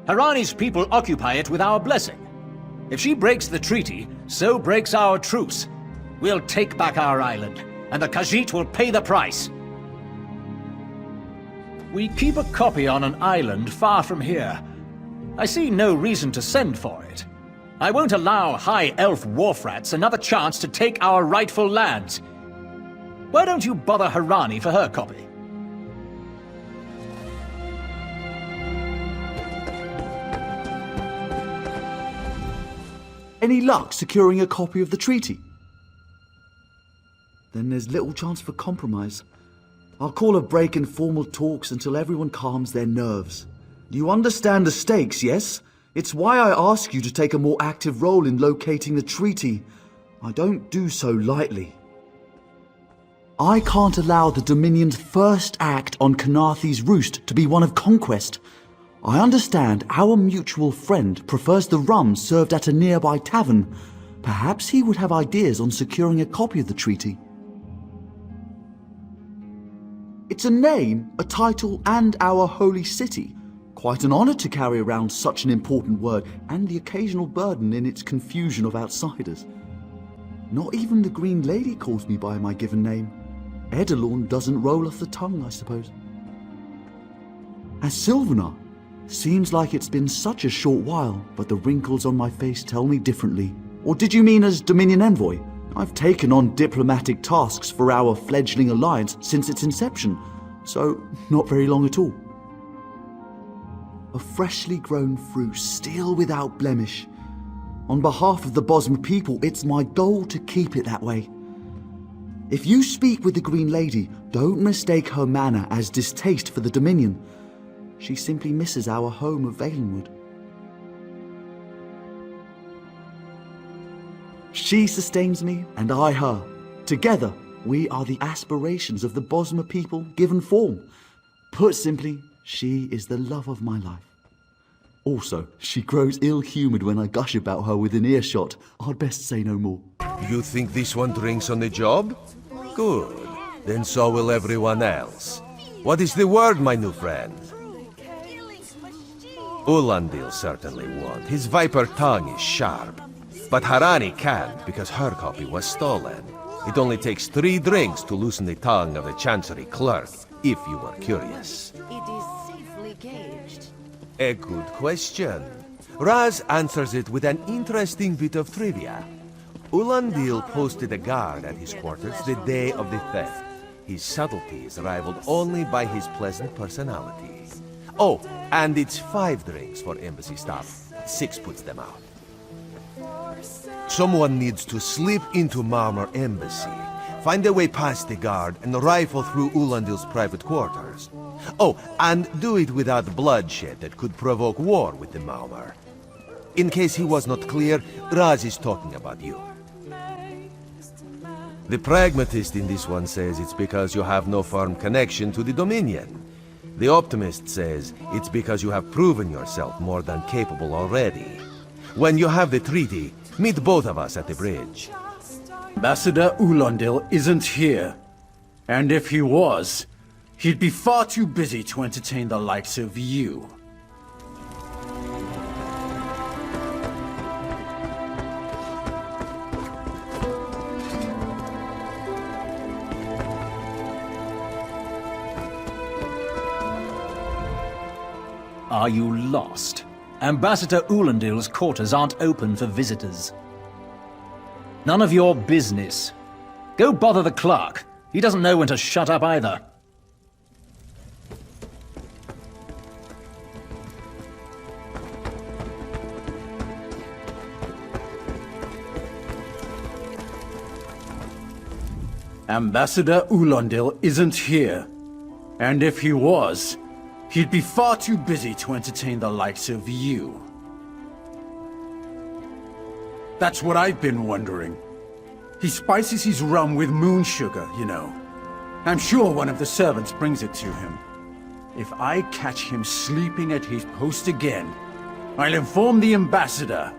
Harani's people occupy it with our blessing. If she breaks the treaty, so breaks our truce. We'll take back our island, and the Khajiit will pay the price. We keep a copy on an island far from here. I see no reason to send for it. I won't allow High Elf wharf-rats another chance to take our rightful lands. Why don't you bother Harani for her copy? Any luck securing a copy of the treaty? Then there's little chance for compromise. I'll call a break in formal talks until everyone calms their nerves. You understand the stakes, yes? It's why I ask you to take a more active role in locating the treaty. I don't do so lightly. I can't allow the Dominion's first act on Khenarthi's Roost to be one of conquest. I understand our mutual friend prefers the rum served at a nearby tavern. Perhaps he would have ideas on securing a copy of the treaty. It's a name, a title, and our holy city. Quite an honor to carry around such an important word, and the occasional burden in its confusion of outsiders. Not even the Green Lady calls me by my given name. Edelorn doesn't roll off the tongue, I suppose. As Sylvanar, seems like it's been such a short while, but the wrinkles on my face tell me differently. Or did you mean as Dominion Envoy? I've taken on diplomatic tasks for our fledgling alliance since its inception, so not very long at all. A freshly grown fruit, still without blemish. On behalf of the Bosmer people, it's my goal to keep it that way. If you speak with the Green Lady, don't mistake her manner as distaste for the Dominion. She simply misses our home of Valenwood. She sustains me, and I her. Together, we are the aspirations of the Bosmer people given form. Put simply, she is the love of my life. Also, she grows ill-humoured when I gush about her within earshot. I'd best say no more. You think this one drinks on the job? Good. Then so will everyone else. What is the word, my new friend? Ulandil certainly won't. His viper tongue is sharp. But Harani can't, because her copy was stolen. It only takes 3 drinks to loosen the tongue of the Chancery clerk, if you were curious. It is safely gauged. A good question. Raz answers it with an interesting bit of trivia. Ulandil posted a guard at his quarters the day of the theft. His subtlety is rivaled only by his pleasant personality. Oh, and it's 5 drinks for embassy staff. 6 puts them out. Someone needs to slip into Marmor Embassy, find a way past the guard, and rifle through Ulandil's private quarters. Oh, and do it without bloodshed that could provoke war with the Marmor. In case he was not clear, Raz is talking about you. The pragmatist in this one says it's because you have no firm connection to the Dominion. The optimist says it's because you have proven yourself more than capable already. When you have the treaty, meet both of us at the bridge. Ambassador Ulandil isn't here. And if he was, he'd be far too busy to entertain the likes of you. Are you lost? Ambassador Ulandil's quarters aren't open for visitors. None of your business. Go bother the clerk. He doesn't know when to shut up either. Ambassador Ulandil isn't here. And if he was, he'd be far too busy to entertain the likes of you. That's what I've been wondering. He spices his rum with moon sugar, you know. I'm sure one of the servants brings it to him. If I catch him sleeping at his post again, I'll inform the ambassador.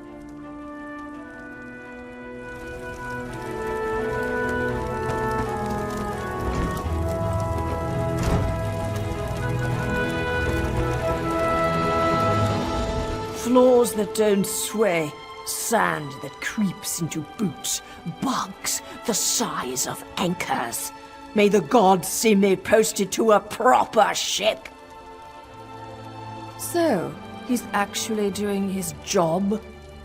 Floors that don't sway, sand that creeps into boots, bugs the size of anchors. May the gods see me posted to a proper ship. So, he's actually doing his job?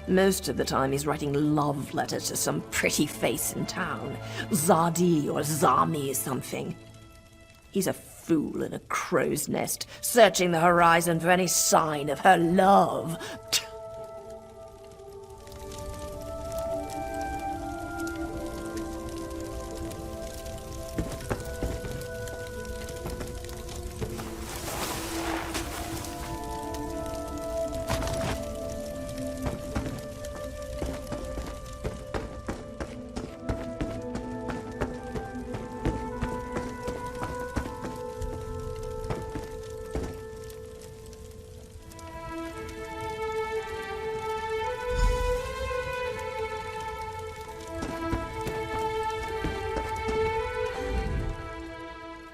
Most of the time he's writing love letters to some pretty face in town. Zadi or Zami or something. He's a fool in a crow's nest, searching the horizon for any sign of her love.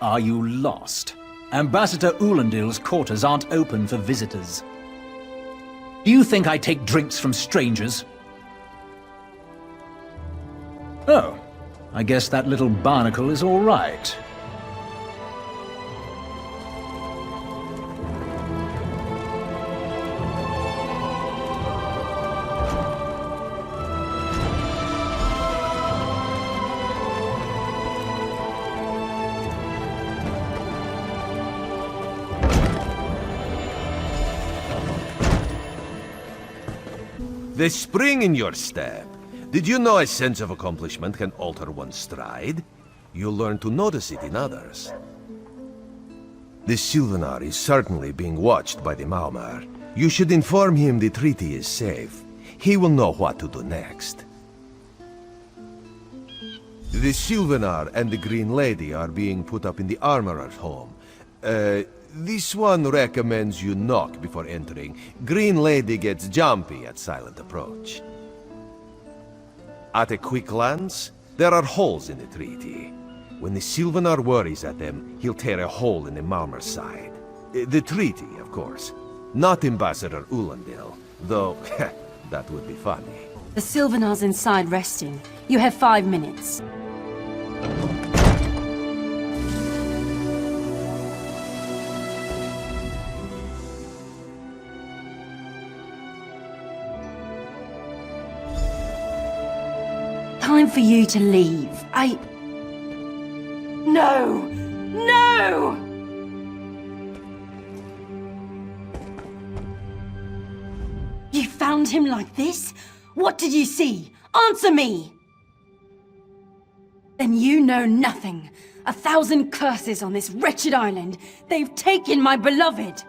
Are you lost? Ambassador Ulandil's quarters aren't open for visitors. Do you think I take drinks from strangers? Oh, I guess that little barnacle is all right. The spring in your step. Did you know a sense of accomplishment can alter one's stride? You'll learn to notice it in others. The Sylvanar is certainly being watched by the Maumar. You should inform him the treaty is safe. He will know what to do next. The Sylvanar and the Green Lady are being put up in the Armorer's home. This one recommends you knock before entering. Green Lady gets jumpy at silent approach. At a quick glance, there are holes in the treaty. When the Sylvanar worries at them, he'll tear a hole in the Malmer's side. The treaty, of course. Not Ambassador Ulandil, though that would be funny. The Sylvanar's inside resting. You have 5 minutes. Time for you to leave. No! No! You found him like this? What did you see? Answer me! Then you know nothing. 1,000 curses on this wretched island. They've taken my beloved.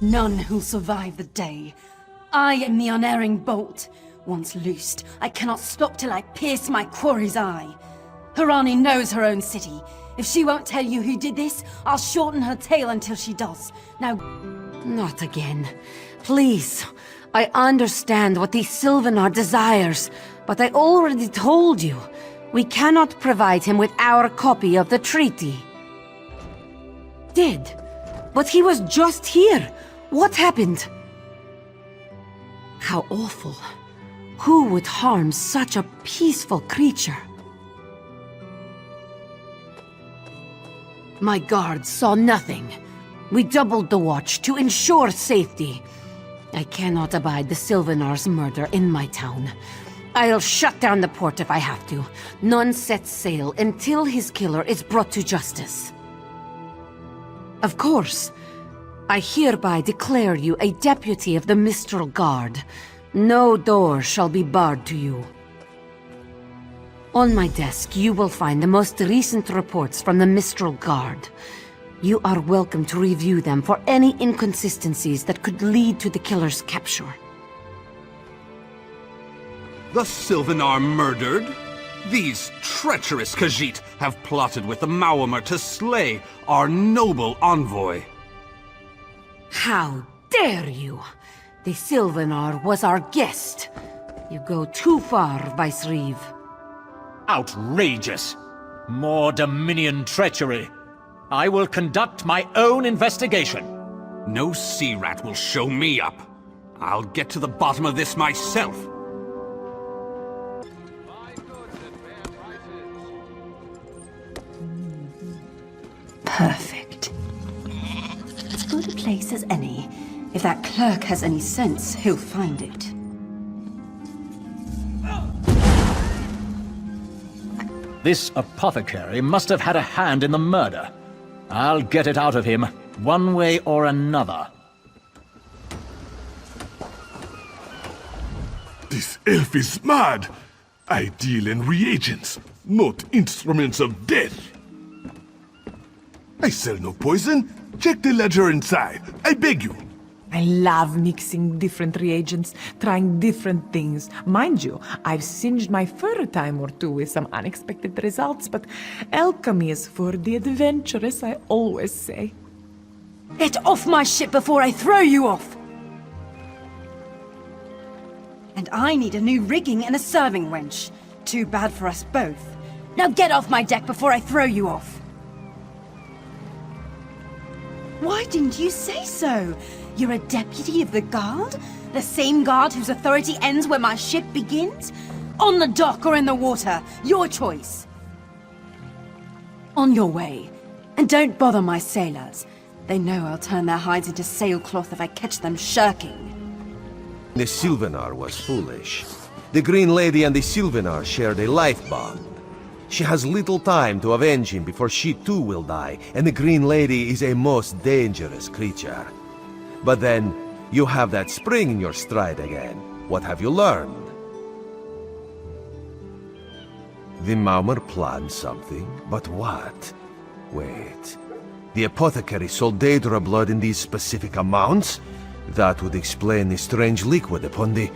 None who'll survive the day. I am the unerring bolt. Once loosed, I cannot stop till I pierce my quarry's eye. Harani knows her own city. If she won't tell you who did this, I'll shorten her tale until she does. Now... Not again. Please. I understand what the Sylvanar desires, but I already told you. We cannot provide him with our copy of the treaty. Did? But he was just here. What happened? How awful. Who would harm such a peaceful creature? My guards saw nothing. We doubled the watch to ensure safety. I cannot abide the Sylvanar's murder in my town. I'll shut down the port if I have to. None sets sail until his killer is brought to justice. Of course. I hereby declare you a deputy of the Mistral Guard. No door shall be barred to you. On my desk, you will find the most recent reports from the Mistral Guard. You are welcome to review them for any inconsistencies that could lead to the killer's capture. The Sylvanar murdered? These treacherous Khajiit have plotted with the Maormer to slay our noble envoy. How dare you! The Sylvanar was our guest. You go too far, Vicereeve. Outrageous! More Dominion treachery. I will conduct my own investigation. No sea rat will show me up. I'll get to the bottom of this myself. Perfect. As good a place as any. If that clerk has any sense, he'll find it. This apothecary must have had a hand in the murder. I'll get it out of him, one way or another. This elf is mad! I deal in reagents, not instruments of death. I sell no poison. Check the ledger inside. I beg you. I love mixing different reagents, trying different things. Mind you, I've singed my fur a time or two with some unexpected results, but alchemy is for the adventurous, I always say. Get off my ship before I throw you off! And I need a new rigging and a serving wench. Too bad for us both. Now get off my deck before I throw you off! Why didn't you say so? You're a deputy of the guard? The same guard whose authority ends where my ship begins? On the dock or in the water, your choice. On your way. And don't bother my sailors. They know I'll turn their hides into sailcloth if I catch them shirking. The Sylvanar was foolish. The Green Lady and the Sylvanar shared a life bond. She has little time to avenge him before she too will die, and the Green Lady is a most dangerous creature. But then, you have that spring in your stride again. What have you learned? The Maormer planned something, but what? Wait. The apothecary sold Daedra blood in these specific amounts? That would explain the strange liquid upon the...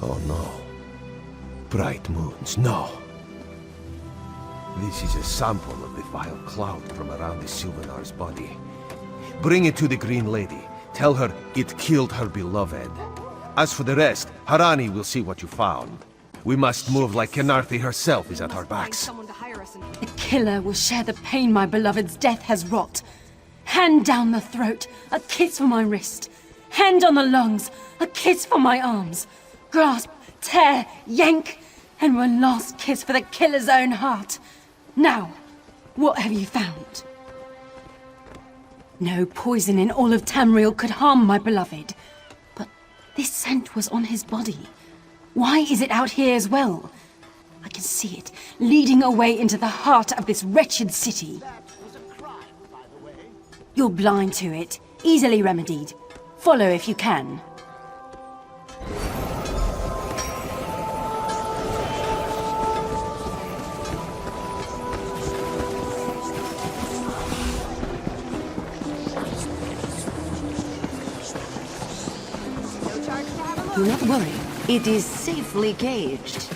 Oh no. Bright moons, no. This is a sample of the vile cloud from around the Sylvanar's body. Bring it to the Green Lady. Tell her it killed her beloved. As for the rest, Harani will see what you found. We must move like Khenarthi herself is at our backs. The killer will share the pain my beloved's death has wrought. Hand down the throat, a kiss for my wrist. Hand on the lungs, a kiss for my arms. Grasp, tear, yank, and one last kiss for the killer's own heart. Now, what have you found? No poison in all of Tamriel could harm my beloved. But this scent was on his body. Why is it out here as well? I can see it, leading away into the heart of this wretched city. You're blind to it, easily remedied. Follow if you can. Do not worry. It is safely caged.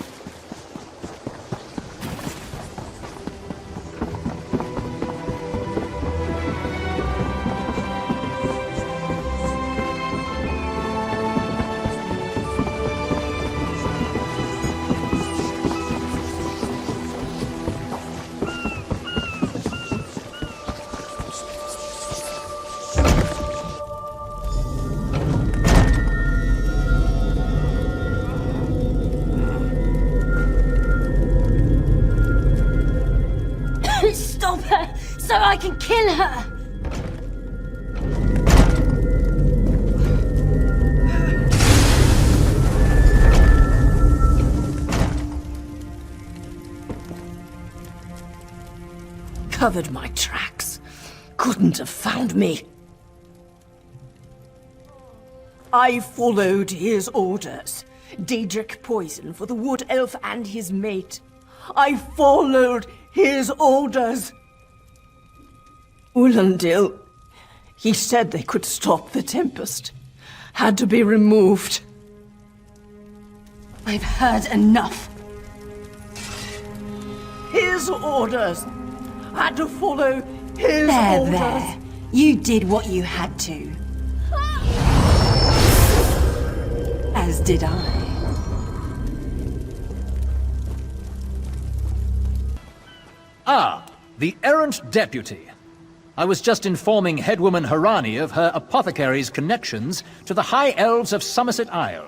Stop her, so I can kill her! Covered my tracks. Couldn't have found me. I followed his orders. Daedric poison for the wood elf and his mate. I followed his orders. Ulandil, he said they could stop the Tempest. Had to be removed. I've heard enough. His orders. Had to follow his orders. There. You did what you had to. As did I. Ah, the errant deputy. I was just informing headwoman Harani of her apothecary's connections to the High Elves of Somerset Isle.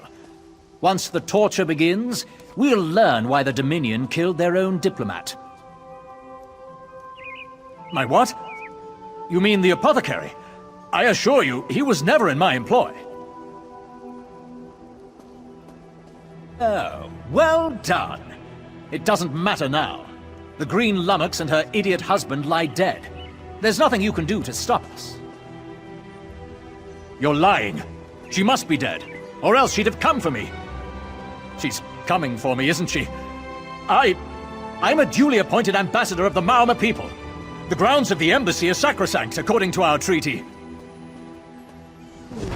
Once the torture begins, we'll learn why the Dominion killed their own diplomat. My what? You mean the apothecary? I assure you, he was never in my employ. Oh, well done. It doesn't matter now. The Green Lummox and her idiot husband lie dead. There's nothing you can do to stop us. You're lying. She must be dead, or else she'd have come for me. She's coming for me, isn't she? I'm a duly appointed ambassador of the Maoma people. The grounds of the embassy are sacrosanct, according to our treaty.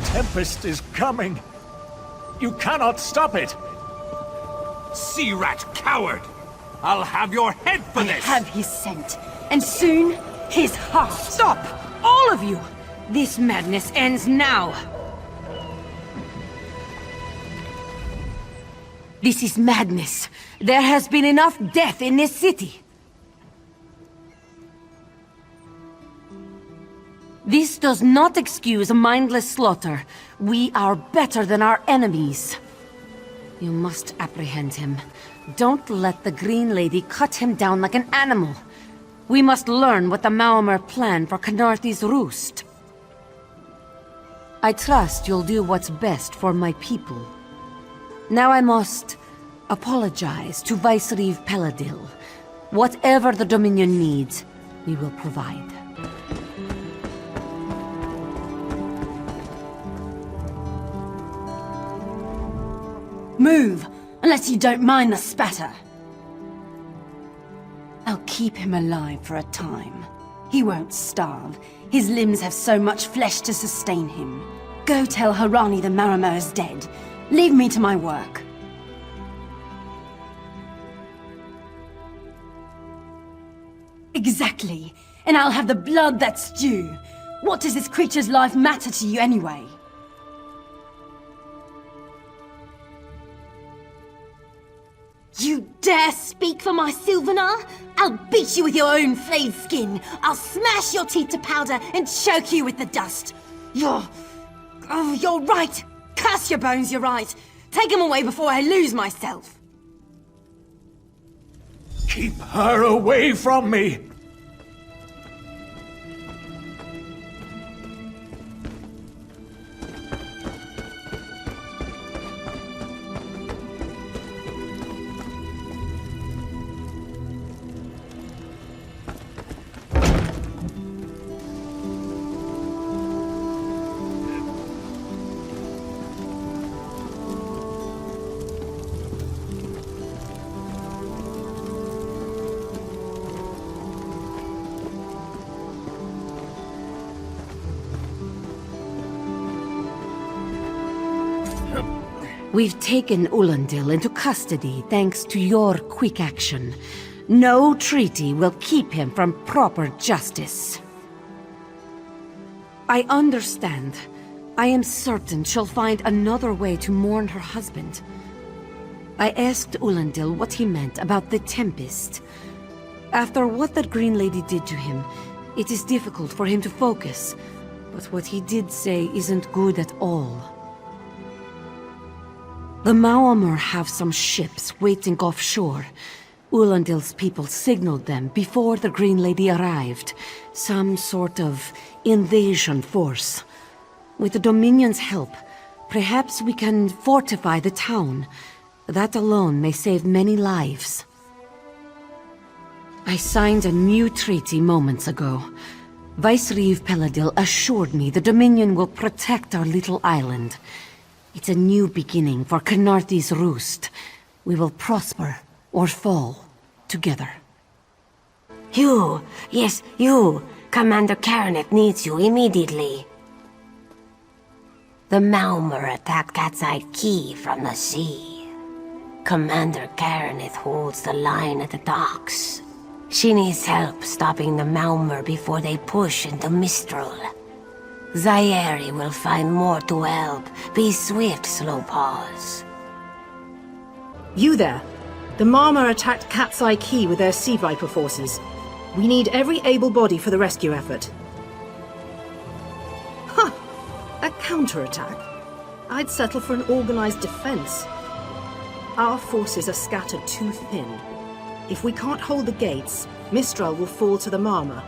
Tempest is coming. You cannot stop it. Sea rat coward! I'll have your head for this! I have his scent, and soon, his heart. Stop! All of you! This madness ends now! This is madness. There has been enough death in this city. This does not excuse mindless slaughter. We are better than our enemies. You must apprehend him. Don't let the Green Lady cut him down like an animal. We must learn what the Maomer plan for Khenarthi's Roost. I trust you'll do what's best for my people. Now I must apologize to Vicereeve Peladil. Whatever the Dominion needs, we will provide. Move, unless you don't mind the spatter. I'll keep him alive for a time. He won't starve. His limbs have so much flesh to sustain him. Go tell Harani the Marama is dead. Leave me to my work. Exactly. And I'll have the blood that's due. What does this creature's life matter to you anyway? You dare speak for my Sylvanar? I'll beat you with your own flayed skin. I'll smash your teeth to powder and choke you with the dust. You're right. Curse your bones, you're right. Take them away before I lose myself. Keep her away from me! We've taken Ulandil into custody thanks to your quick action. No treaty will keep him from proper justice. I understand. I am certain she'll find another way to mourn her husband. I asked Ulandil what he meant about the Tempest. After what that Green Lady did to him, it is difficult for him to focus. But what he did say isn't good at all. The Maomer have some ships waiting offshore. Ulandil's people signaled them before the Green Lady arrived. Some sort of invasion force. With the Dominion's help, perhaps we can fortify the town. That alone may save many lives. I signed a new treaty moments ago. Vicereeve Peladil assured me the Dominion will protect our little island. It's a new beginning for Khenarthi's Roost. We will prosper or fall. together. You! Yes, you! Commander Khenarthi needs you immediately. The Malmer attacked Cat's Eye Key from the sea. Commander Khenarthi holds the line at the docks. She needs help stopping the Malmer before they push into Mistral. Zairi will find more to help. Be swift, Slowpaws. You there. The Malmer attacked Cat's Eye Key with their Sea Viper forces. We need every able body for the rescue effort. Huh! A counterattack? I'd settle for an organized defense. Our forces are scattered too thin. If we can't hold the gates, Mistral will fall to the Malmer.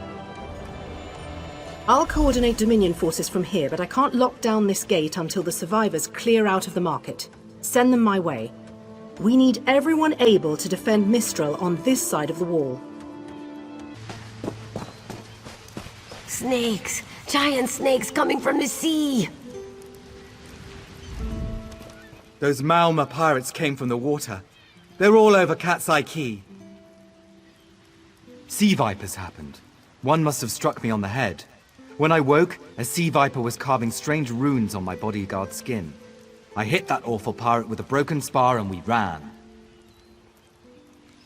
I'll coordinate Dominion forces from here, but I can't lock down this gate until the survivors clear out of the market. Send them my way. We need everyone able to defend Mistral on this side of the wall. Snakes! Giant snakes coming from the sea! Those Malmer pirates came from the water. They're all over Cat's Eye Key. Sea vipers happened. One must have struck me on the head. When I woke, a sea viper was carving strange runes on my bodyguard's skin. I hit that awful pirate with a broken spar and we ran.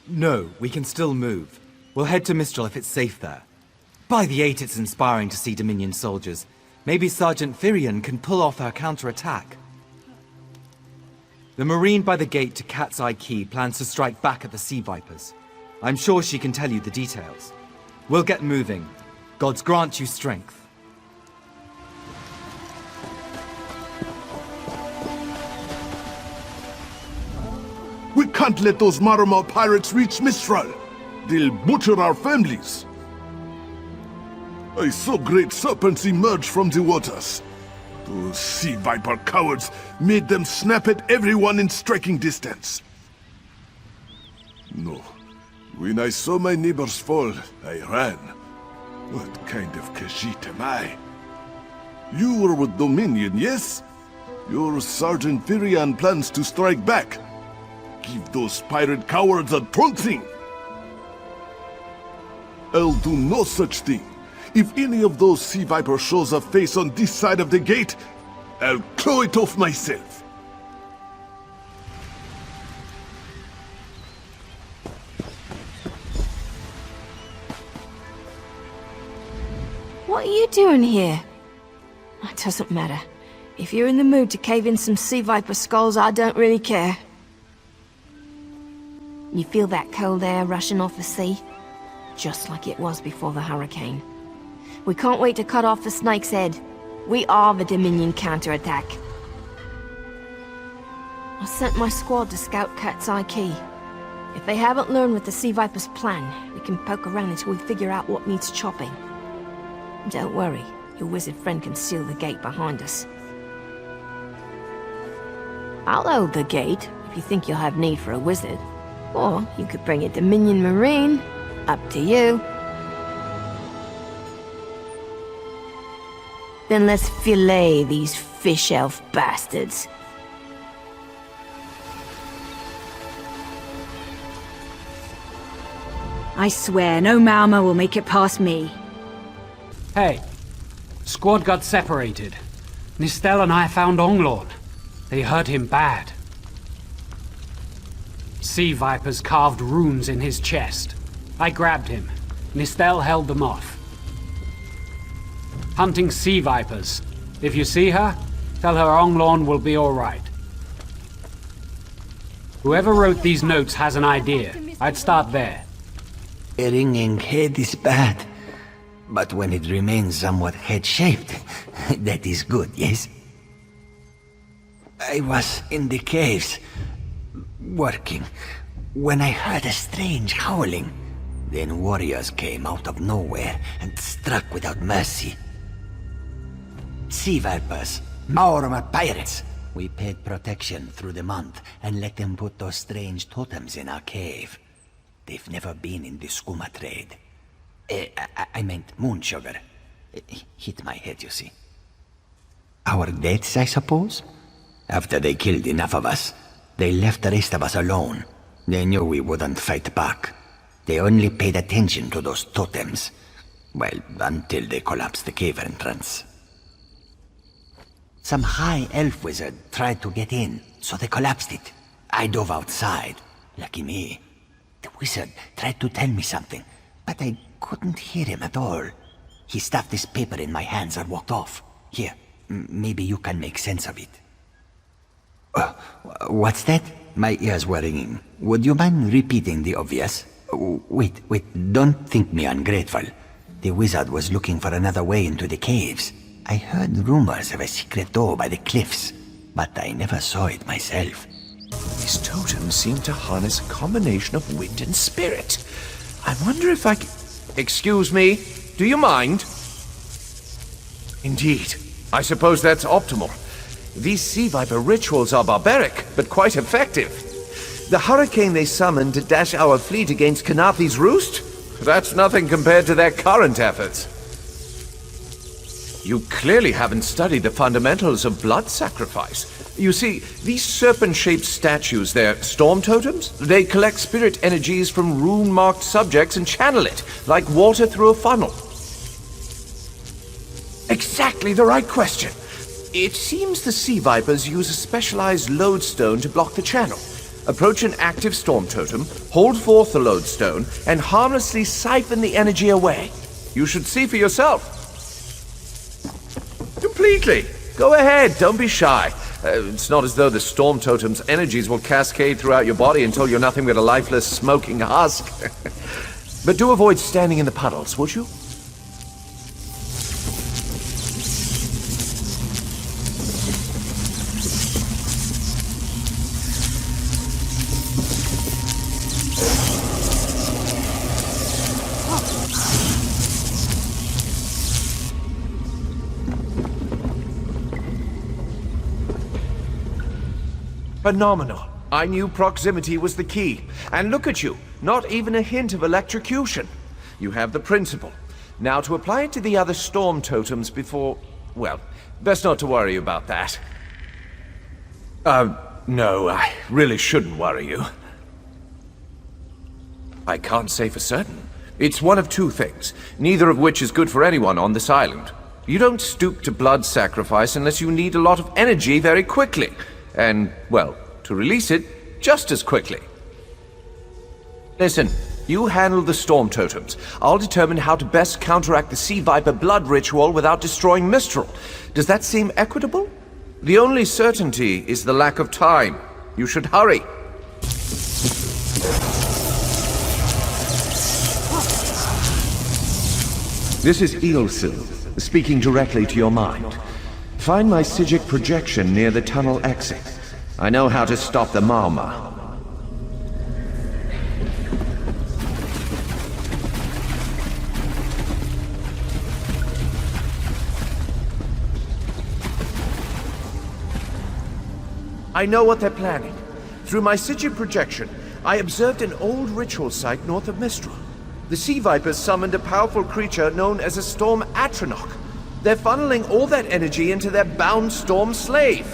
No, we can still move. We'll head to Mistral if it's safe there. By the 8, it's inspiring to see Dominion soldiers. Maybe Sergeant Firion can pull off her counterattack. The Marine by the gate to Cat's Eye Key plans to strike back at the Sea Vipers. I'm sure she can tell you the details. We'll get moving. Gods grant you strength. We can't let those Marama pirates reach Mistral. They'll butcher our families. I saw great serpents emerge from the waters. Those sea viper cowards made them snap at everyone in striking distance. No. When I saw my neighbors fall, I ran. What kind of Khajiit am I? You were with Dominion, yes? Your Sergeant Firion plans to strike back. Give those pirate cowards a trouncing! I'll do no such thing. If any of those sea vipers shows a face on this side of the gate, I'll claw it off myself. What are you doing here? It doesn't matter. If you're in the mood to cave in some sea viper skulls, I don't really care. You feel that cold air rushing off the sea? Just like it was before the hurricane. We can't wait to cut off the snake's head. We are the Dominion counterattack. I sent my squad to scout Cat's Eye Key. If they haven't learned what the Sea Viper's plan, we can poke around until we figure out what needs chopping. Don't worry, your wizard friend can seal the gate behind us. I'll hold the gate, if you think you'll have need for a wizard. Or you could bring a Dominion Marine. Up to you. Then let's fillet these fish elf bastards. I swear, no Malma will make it past me. Hey, squad got separated. Nistel and I found Onglorn. They hurt him bad. Sea vipers carved runes in his chest. I grabbed him. Nistel held them off. Hunting sea vipers. If you see her, tell her Onglorn will be alright. Whoever wrote these notes has an idea. I'd start there. A ringing head is bad, but when it remains somewhat head-shaped, that is good, yes? I was in the caves, working, when I heard a strange howling. Then warriors came out of nowhere and struck without mercy. Sea vipers, our pirates. We paid protection through the month and let them put those strange totems in our cave. They've never been in the skooma trade. I meant moon sugar. Hit my head, you see. Our deaths, I suppose? After they killed enough of us, they left the rest of us alone. They knew we wouldn't fight back. They only paid attention to those totems. Well, until they collapsed the cave entrance. Some high elf wizard tried to get in, so they collapsed it. I dove outside. Lucky me. The wizard tried to tell me something, but I couldn't hear him at all. He stuffed this paper in my hands and walked off. Here, maybe you can make sense of it. What's that? My ears were ringing. Would you mind repeating the obvious? Wait, don't think me ungrateful. The wizard was looking for another way into the caves. I heard rumors of a secret door by the cliffs, but I never saw it myself. These totems seem to harness a combination of wind and spirit. I wonder if I can... Excuse me, do you mind? Indeed. I suppose that's optimal. These Sea Viper rituals are barbaric, but quite effective. The hurricane they summoned to dash our fleet against Khenarthi's Roost? That's nothing compared to their current efforts. You clearly haven't studied the fundamentals of blood sacrifice. You see, these serpent-shaped statues, they're storm totems. They collect spirit energies from rune-marked subjects and channel it, like water through a funnel. Exactly the right question. It seems the Sea Vipers use a specialized lodestone to block the channel. Approach an active storm totem, hold forth the lodestone, and harmlessly siphon the energy away. You should see for yourself. Completely. Go ahead, don't be shy. It's not as though the storm totem's energies will cascade throughout your body until you're nothing but a lifeless, smoking husk. But do avoid standing in the puddles, would you? Phenomenal. I knew proximity was the key. And look at you, not even a hint of electrocution. You have the principle. Now to apply it to the other storm totems before... well, best not to worry about that. No, I really shouldn't worry you. I can't say for certain. It's one of two things, neither of which is good for anyone on this island. You don't stoop to blood sacrifice unless you need a lot of energy very quickly. And, well, to release it, just as quickly. Listen, you handle the storm totems. I'll determine how to best counteract the Sea Viper blood ritual without destroying Mistral. Does that seem equitable? The only certainty is the lack of time. You should hurry. This is Eelsil, speaking directly to your mind. Find my Psijic projection near the tunnel exit. I know how to stop the Marma. I know what they're planning. Through my Psijic projection, I observed an old ritual site north of Mistral. The Sea Vipers summoned a powerful creature known as a Storm Atronach. They're funneling all that energy into their bound storm slave.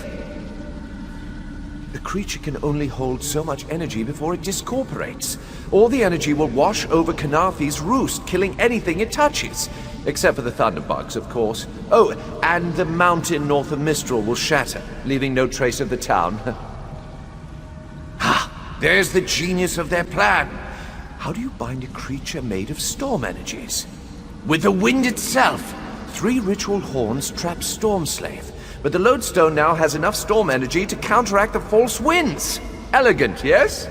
The creature can only hold so much energy before it discorporates. All the energy will wash over Khenarthi's Roost, killing anything it touches. Except for the thunderbugs, of course. Oh, and the mountain north of Mistral will shatter, leaving no trace of the town. Ha! There's the genius of their plan. How do you bind a creature made of storm energies? With the wind itself! 3 ritual horns trap Storm Slave, but the lodestone now has enough storm energy to counteract the false winds. Elegant, yes?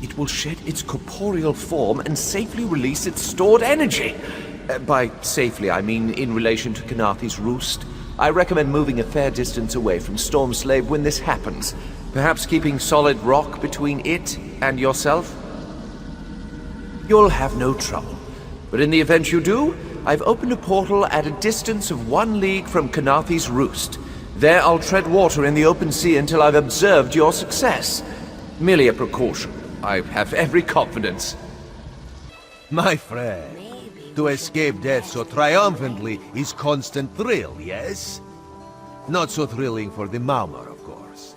It will shed its corporeal form and safely release its stored energy. By safely, I mean in relation to Khenarthi's Roost. I recommend moving a fair distance away from Storm Slave when this happens. Perhaps keeping solid rock between it and yourself? You'll have no trouble. But in the event you do, I've opened a portal at a distance of 1 league from Khenarthi's Roost. There I'll tread water in the open sea until I've observed your success. Merely a precaution. I have every confidence. My friend, to escape death so triumphantly is constant thrill, yes? Not so thrilling for the Maumar, of course.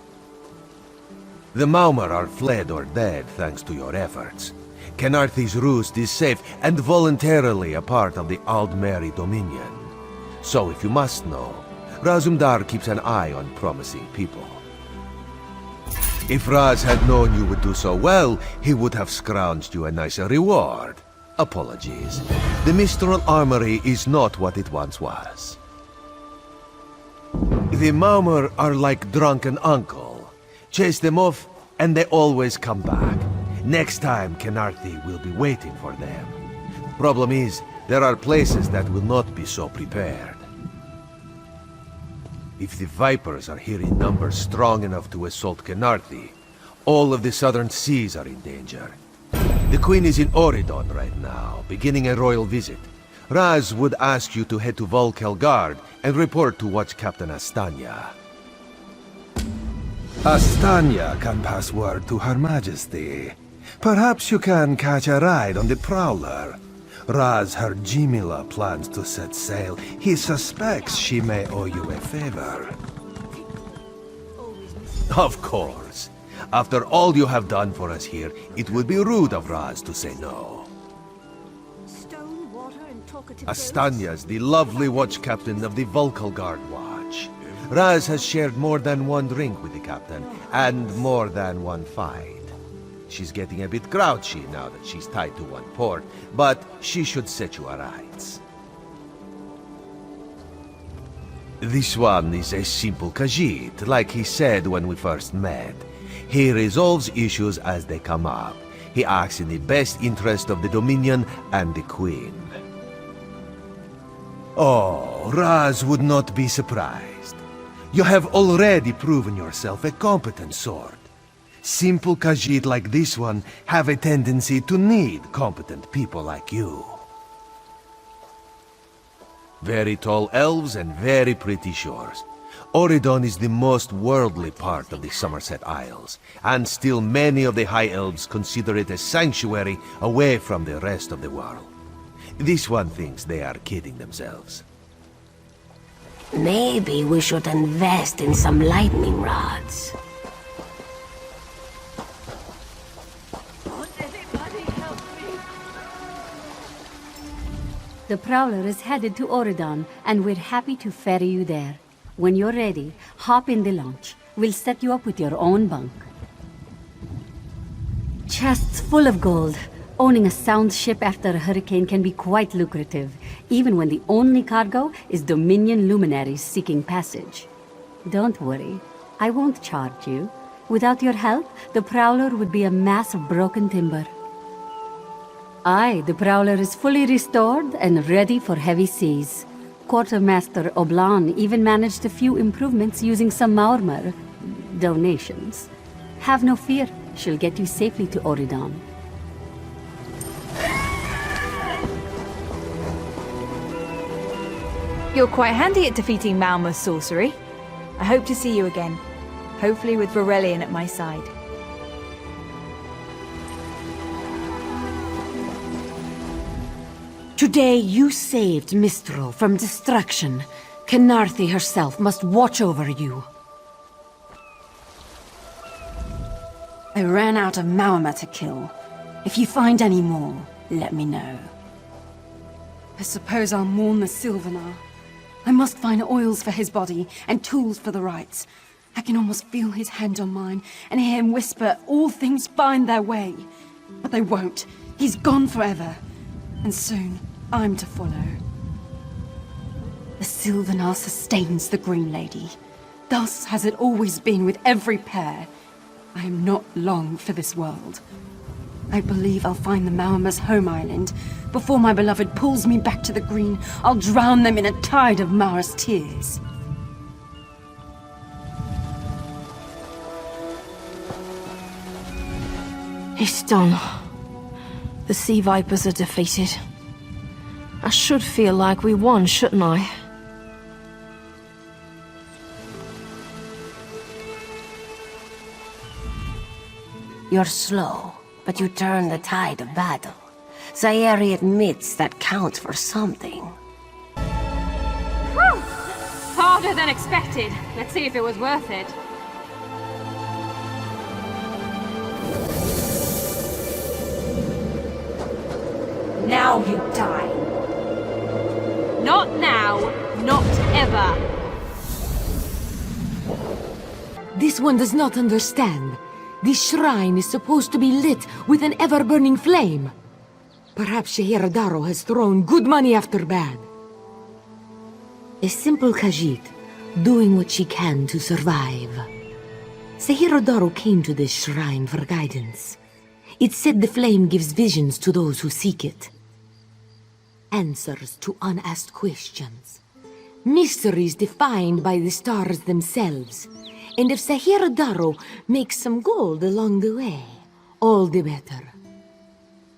The Maumar are fled or dead thanks to your efforts. Khenarthi's Roost is safe and voluntarily a part of the Aldmeri Dominion. So if you must know, Razumdar keeps an eye on promising people. If Raz had known you would do so well, he would have scrounged you a nicer reward. Apologies. The Mistral Armory is not what it once was. The Maumar are like drunken uncle. Chase them off, and they always come back. Next time, Khenarthi will be waiting for them. Problem is, there are places that will not be so prepared. If the Vipers are here in numbers strong enough to assault Khenarthi, all of the southern seas are in danger. The Queen is in Oridon right now, beginning a royal visit. Raz would ask you to head to Volkelgard and report to Watch Captain Astanya. Astanya can pass word to Her Majesty. Perhaps you can catch a ride on the Prowler. Raz her Jimila plans to set sail. He suspects she may owe you a favor. Of course. After all you have done for us here, it would be rude of Raz to say no. Astanya's the lovely watch captain of the Volkelgard Watch. Raz has shared more than one drink with the captain, and more than one fight. She's getting a bit grouchy now that she's tied to one port, but she should set you aright. This one is a simple Khajiit, like he said when we first met. He resolves issues as they come up. He acts in the best interest of the Dominion and the Queen. Oh, Raz would not be surprised. You have already proven yourself a competent sword. Simple Khajiit like this one have a tendency to need competent people like you. Very tall elves and very pretty shores. Oridon is the most worldly part of the Somerset Isles, and still many of the High Elves consider it a sanctuary away from the rest of the world. This one thinks they are kidding themselves. Maybe we should invest in some lightning rods. The Prowler is headed to Oridon, and we're happy to ferry you there. When you're ready, hop in the launch. We'll set you up with your own bunk. Chests full of gold. Owning a sound ship after a hurricane can be quite lucrative, even when the only cargo is Dominion luminaries seeking passage. Don't worry, I won't charge you. Without your help, the Prowler would be a mass of broken timber. Aye, the Prowler is fully restored and ready for heavy seas. Quartermaster Oblan even managed a few improvements using some Maurmer donations. Have no fear, she'll get you safely to Oridon. You're quite handy at defeating Malma's sorcery. I hope to see you again. Hopefully with Varelian at my side. Today you saved Mistral from destruction. Khenarthi herself must watch over you. I ran out of Maumar to kill. If you find any more, let me know. I suppose I'll mourn the Sylvanar. I must find oils for his body and tools for the rites. I can almost feel his hand on mine and hear him whisper all things find their way. But they won't. He's gone forever. And soon, I'm to follow. The Sylvanar sustains the Green Lady. Thus has it always been with every pair. I am not long for this world. I believe I'll find the Maumar's home island. Before my beloved pulls me back to the green, I'll drown them in a tide of Mara's tears. It's done. The Sea Vipers are defeated. I should feel like we won, shouldn't I? You're slow, but you turn the tide of battle. Sayeri admits that counts for something. Whew! Harder than expected. Let's see if it was worth it. Now you die. Not now, not ever. This one does not understand. This shrine is supposed to be lit with an ever-burning flame. Perhaps Scheherazade has thrown good money after bad. A simple Khajiit, doing what she can to survive. Scheherazade came to this shrine for guidance. It said the flame gives visions to those who seek it. Answers to unasked questions. Mysteries defined by the stars themselves. And if Scheherazade makes some gold along the way, all the better.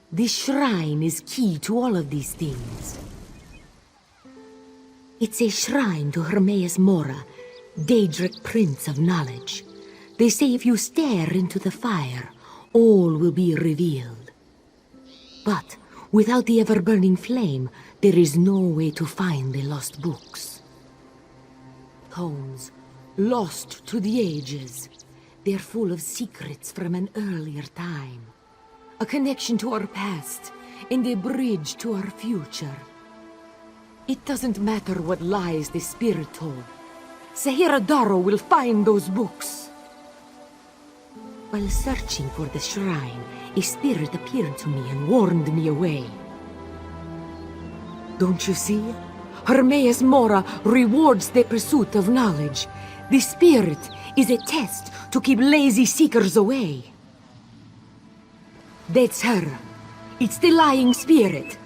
This shrine is key to all of these things. It's a shrine to Hermaeus Mora, Daedric Prince of Knowledge. They say if you stare into the fire, all will be revealed. But without the ever-burning flame, there is no way to find the lost books. Tomes, lost to the ages. They're full of secrets from an earlier time. A connection to our past, and a bridge to our future. It doesn't matter what lies the spirit told. Scheherazade will find those books. While searching for the shrine, a spirit appeared to me and warned me away. Don't you see? Hermaeus Mora rewards the pursuit of knowledge. The spirit is a test to keep lazy seekers away. That's her. It's the lying spirit.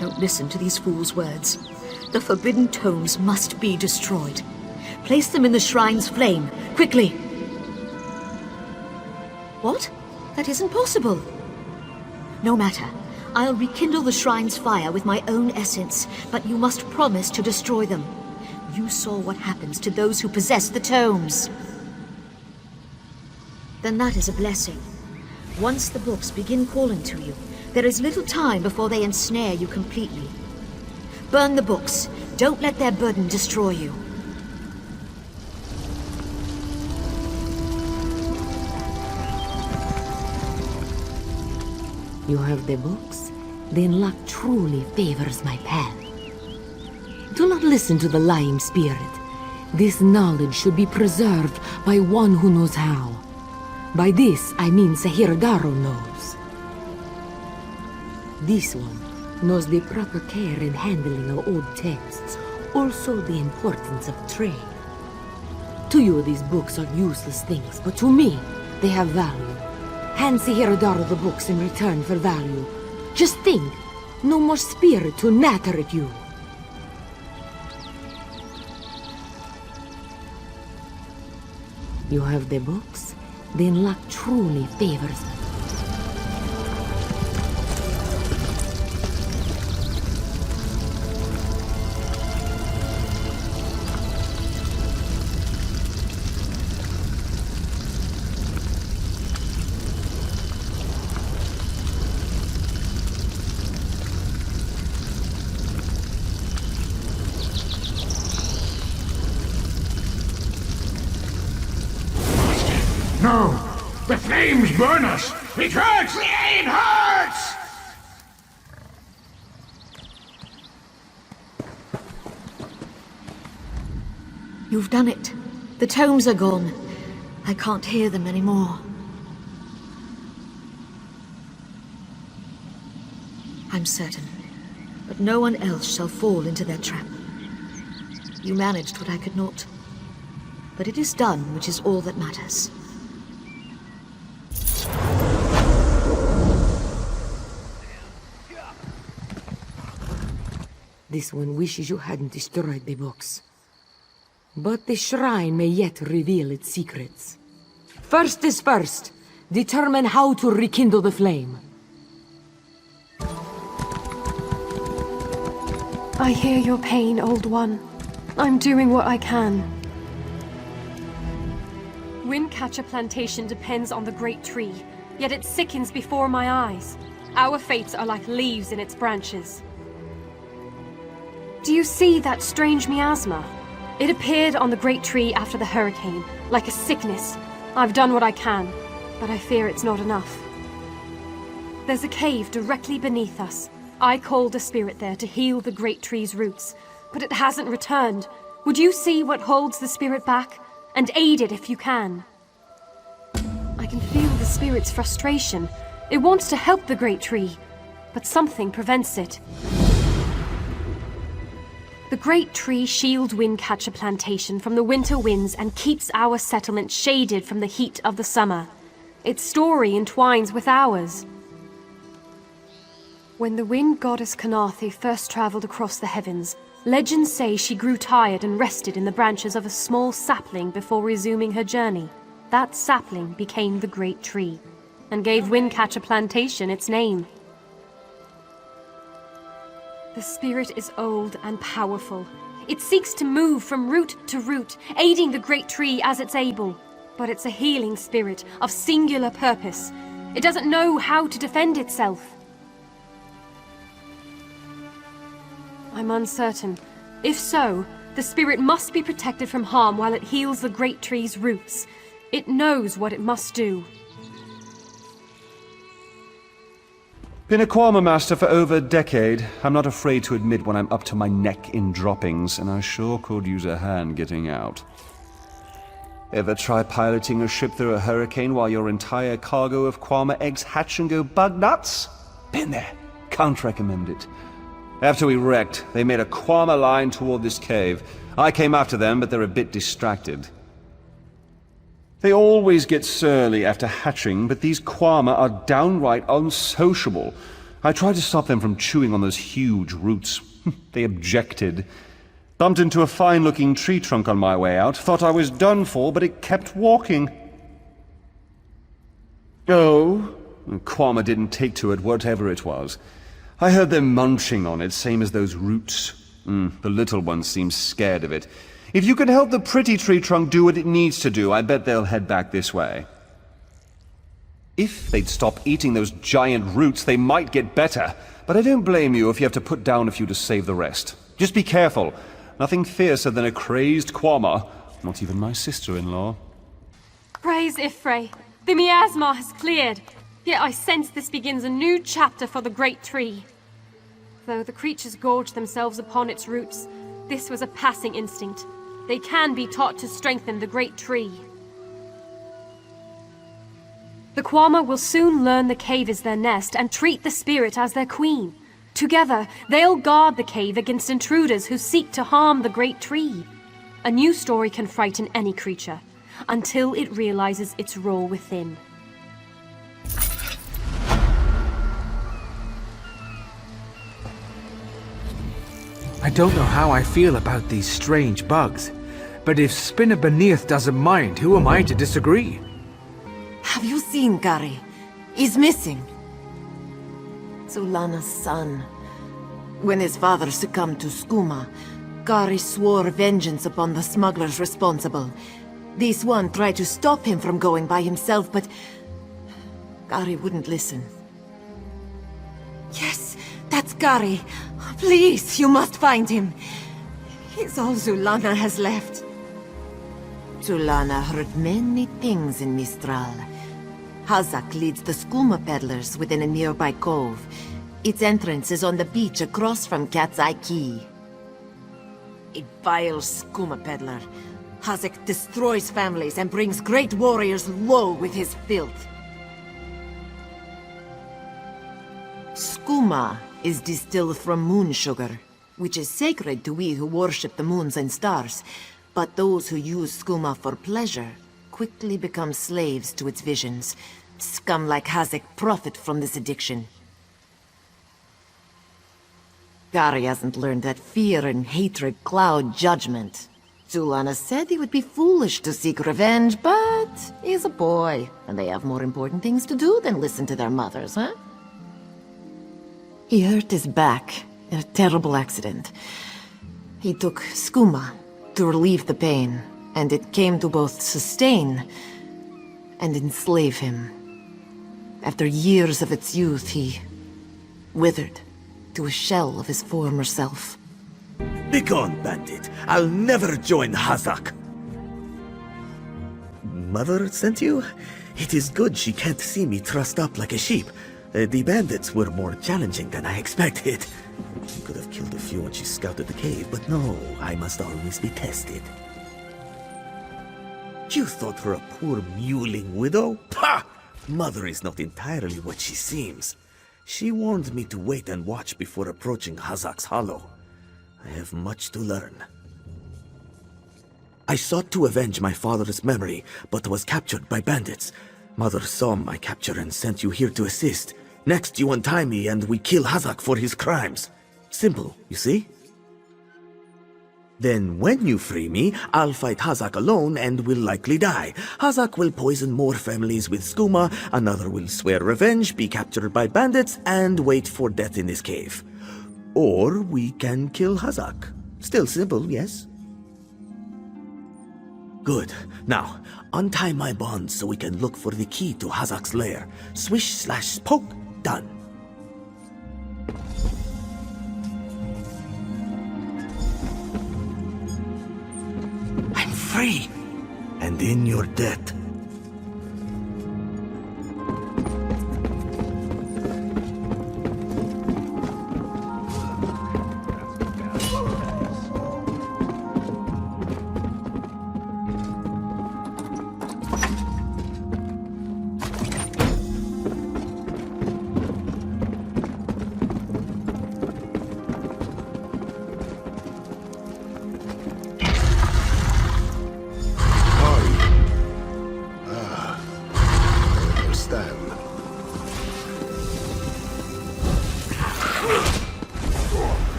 Don't listen to these fools' words. The forbidden tomes must be destroyed. Place them in the shrine's flame, quickly! What? That isn't possible. No matter. I'll rekindle the shrine's fire with my own essence, but you must promise to destroy them. You saw what happens to those who possess the tomes. Then that is a blessing. Once the books begin calling to you, there is little time before they ensnare you completely. Burn the books. Don't let their burden destroy you. You have the books? Then luck truly favors my path. Do not listen to the lying spirit. This knowledge should be preserved by one who knows how. By this, I mean Scheherazade knows. This one knows the proper care in handling of old texts, also the importance of trade. To you, these books are useless things, but to me, they have value. Hand Scheherazade the books in return for value. Just think, no more spirit to natter at you. You have the books? Then luck truly favors me. No! The flames burn us! It hurts! The aim hurts! You've done it. The tomes are gone. I can't hear them anymore. I'm certain. But no one else shall fall into their trap. You managed what I could not. But it is done, which is all that matters. This one wishes you hadn't destroyed the books. But the shrine may yet reveal its secrets. First is first. Determine how to rekindle the flame. I hear your pain, Old One. I'm doing what I can. Windcatcher Plantation depends on the great tree, yet it sickens before my eyes. Our fates are like leaves in its branches. Do you see that strange miasma? It appeared on the great tree after the hurricane, like a sickness. I've done what I can, but I fear it's not enough. There's a cave directly beneath us. I called a spirit there to heal the great tree's roots, but it hasn't returned. Would you see what holds the spirit back? And aid it if you can. I can feel the spirit's frustration. It wants to help the great tree, but something prevents it. The great tree shields Windcatcher Plantation from the winter winds and keeps our settlement shaded from the heat of the summer. Its story entwines with ours. When the wind goddess Khenarthi first traveled across the heavens, legends say she grew tired and rested in the branches of a small sapling before resuming her journey. That sapling became the great tree, and gave Windcatcher Plantation its name. The spirit is old and powerful. It seeks to move from root to root, aiding the great tree as it's able. But it's a healing spirit of singular purpose. It doesn't know how to defend itself. I'm uncertain. If so, the spirit must be protected from harm while it heals the great tree's roots. It knows what it must do. Been a Quama master for over a decade. I'm not afraid to admit when I'm up to my neck in droppings, and I sure could use a hand getting out. Ever try piloting a ship through a hurricane while your entire cargo of Quama eggs hatch and go bug nuts? Been there. Can't recommend it. After we wrecked, they made a Quama line toward this cave. I came after them, but they're a bit distracted. They always get surly after hatching, but these Quama are downright unsociable. I tried to stop them from chewing on those huge roots. They objected. Bumped into a fine-looking tree trunk on my way out. Thought I was done for, but it kept walking. Oh, Quama didn't take to it, whatever it was. I heard them munching on it, same as those roots. The little one seems scared of it. If you can help the pretty tree trunk do what it needs to do, I bet they'll head back this way. If they'd stop eating those giant roots, they might get better. But I don't blame you if you have to put down a few to save the rest. Just be careful. Nothing fiercer than a crazed Quama. Not even my sister-in-law. Praise Ifrei. The miasma has cleared. Yet I sense this begins a new chapter for the great tree. Though the creatures gorge themselves upon its roots, this was a passing instinct. They can be taught to strengthen the great tree. The Quama will soon learn the cave is their nest and treat the spirit as their queen. Together, they'll guard the cave against intruders who seek to harm the great tree. A new story can frighten any creature, until it realizes its role within. I don't know how I feel about these strange bugs, but if Spinner Beneath doesn't mind, who am I to disagree? Have you seen Gary? He's missing. Zulana's son. When his father succumbed to skooma, Gary swore vengeance upon the smugglers responsible. This one tried to stop him from going by himself, but Gary wouldn't listen. Yes, that's Gary. Please, you must find him. He's all Zulana has left. Zulana heard many things in Mistral. Hazak leads the skooma peddlers within a nearby cove. Its entrance is on the beach across from Cat's Eye Key. A vile skooma peddler. Hazak destroys families and brings great warriors low with his filth. Skooma is distilled from moon sugar, which is sacred to we who worship the moons and stars. But those who use skooma for pleasure quickly become slaves to its visions. Scum like Hazak profit from this addiction. Gary hasn't learned that fear and hatred cloud judgment. Zulana said he would be foolish to seek revenge, but he's a boy, and they have more important things to do than listen to their mothers, huh? He hurt his back in a terrible accident. He took skooma to relieve the pain, and it came to both sustain and enslave him. After years of its youth, he withered to a shell of his former self. Begone, bandit! I'll never join Hazak! Mother sent you? It is good she can't see me trussed up like a sheep. The bandits were more challenging than I expected. She could have killed a few when she scouted the cave, but no, I must always be tested. You thought her a poor mewling widow? Pah! Mother is not entirely what she seems. She warned me to wait and watch before approaching Hazak's Hollow. I have much to learn. I sought to avenge my father's memory, but was captured by bandits. Mother saw my capture and sent you here to assist. Next, you untie me and we kill Hazak for his crimes. Simple, you see? Then when you free me, I'll fight Hazak alone and will likely die. Hazak will poison more families with skooma, another will swear revenge, be captured by bandits, and wait for death in this cave. Or we can kill Hazak. Still simple, yes? Good. Now, untie my bonds so we can look for the key to Hazak's lair. Swish/poke, done. I'm free! And in your debt.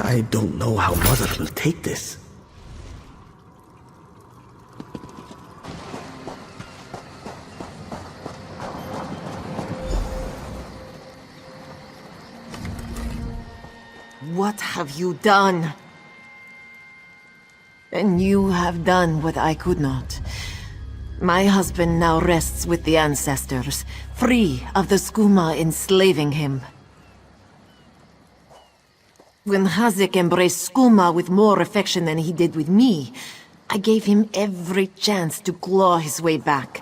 I don't know how Mother will take this. What have you done? And you have done what I could not. My husband now rests with the ancestors, free of the skooma enslaving him. When Hazak embraced skooma with more affection than he did with me, I gave him every chance to claw his way back.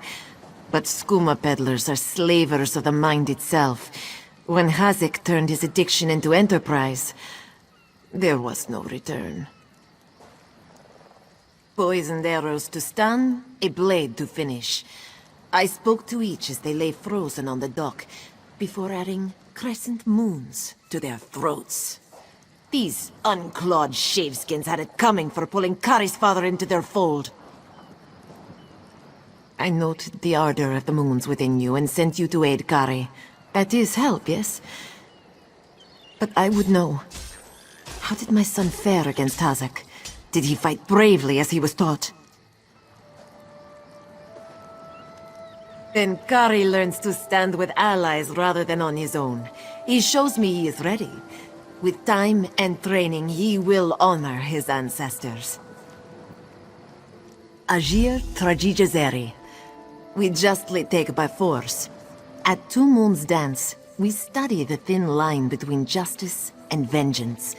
But skooma peddlers are slavers of the mind itself. When Hazak turned his addiction into enterprise, there was no return. Poisoned arrows to stun, a blade to finish. I spoke to each as they lay frozen on the dock, before adding crescent moons to their throats. These unclawed shaveskins had it coming for pulling Kari's father into their fold. I noted the ardor of the moons within you and sent you to aid Kari. That is help, yes? But I would know. How did my son fare against Hazak? Did he fight bravely as he was taught? Then Kari learns to stand with allies rather than on his own. He shows me he is ready. With time and training, he will honor his ancestors. Agir Tragijazeri. We justly take by force. At Two Moons Dance, we study the thin line between justice and vengeance.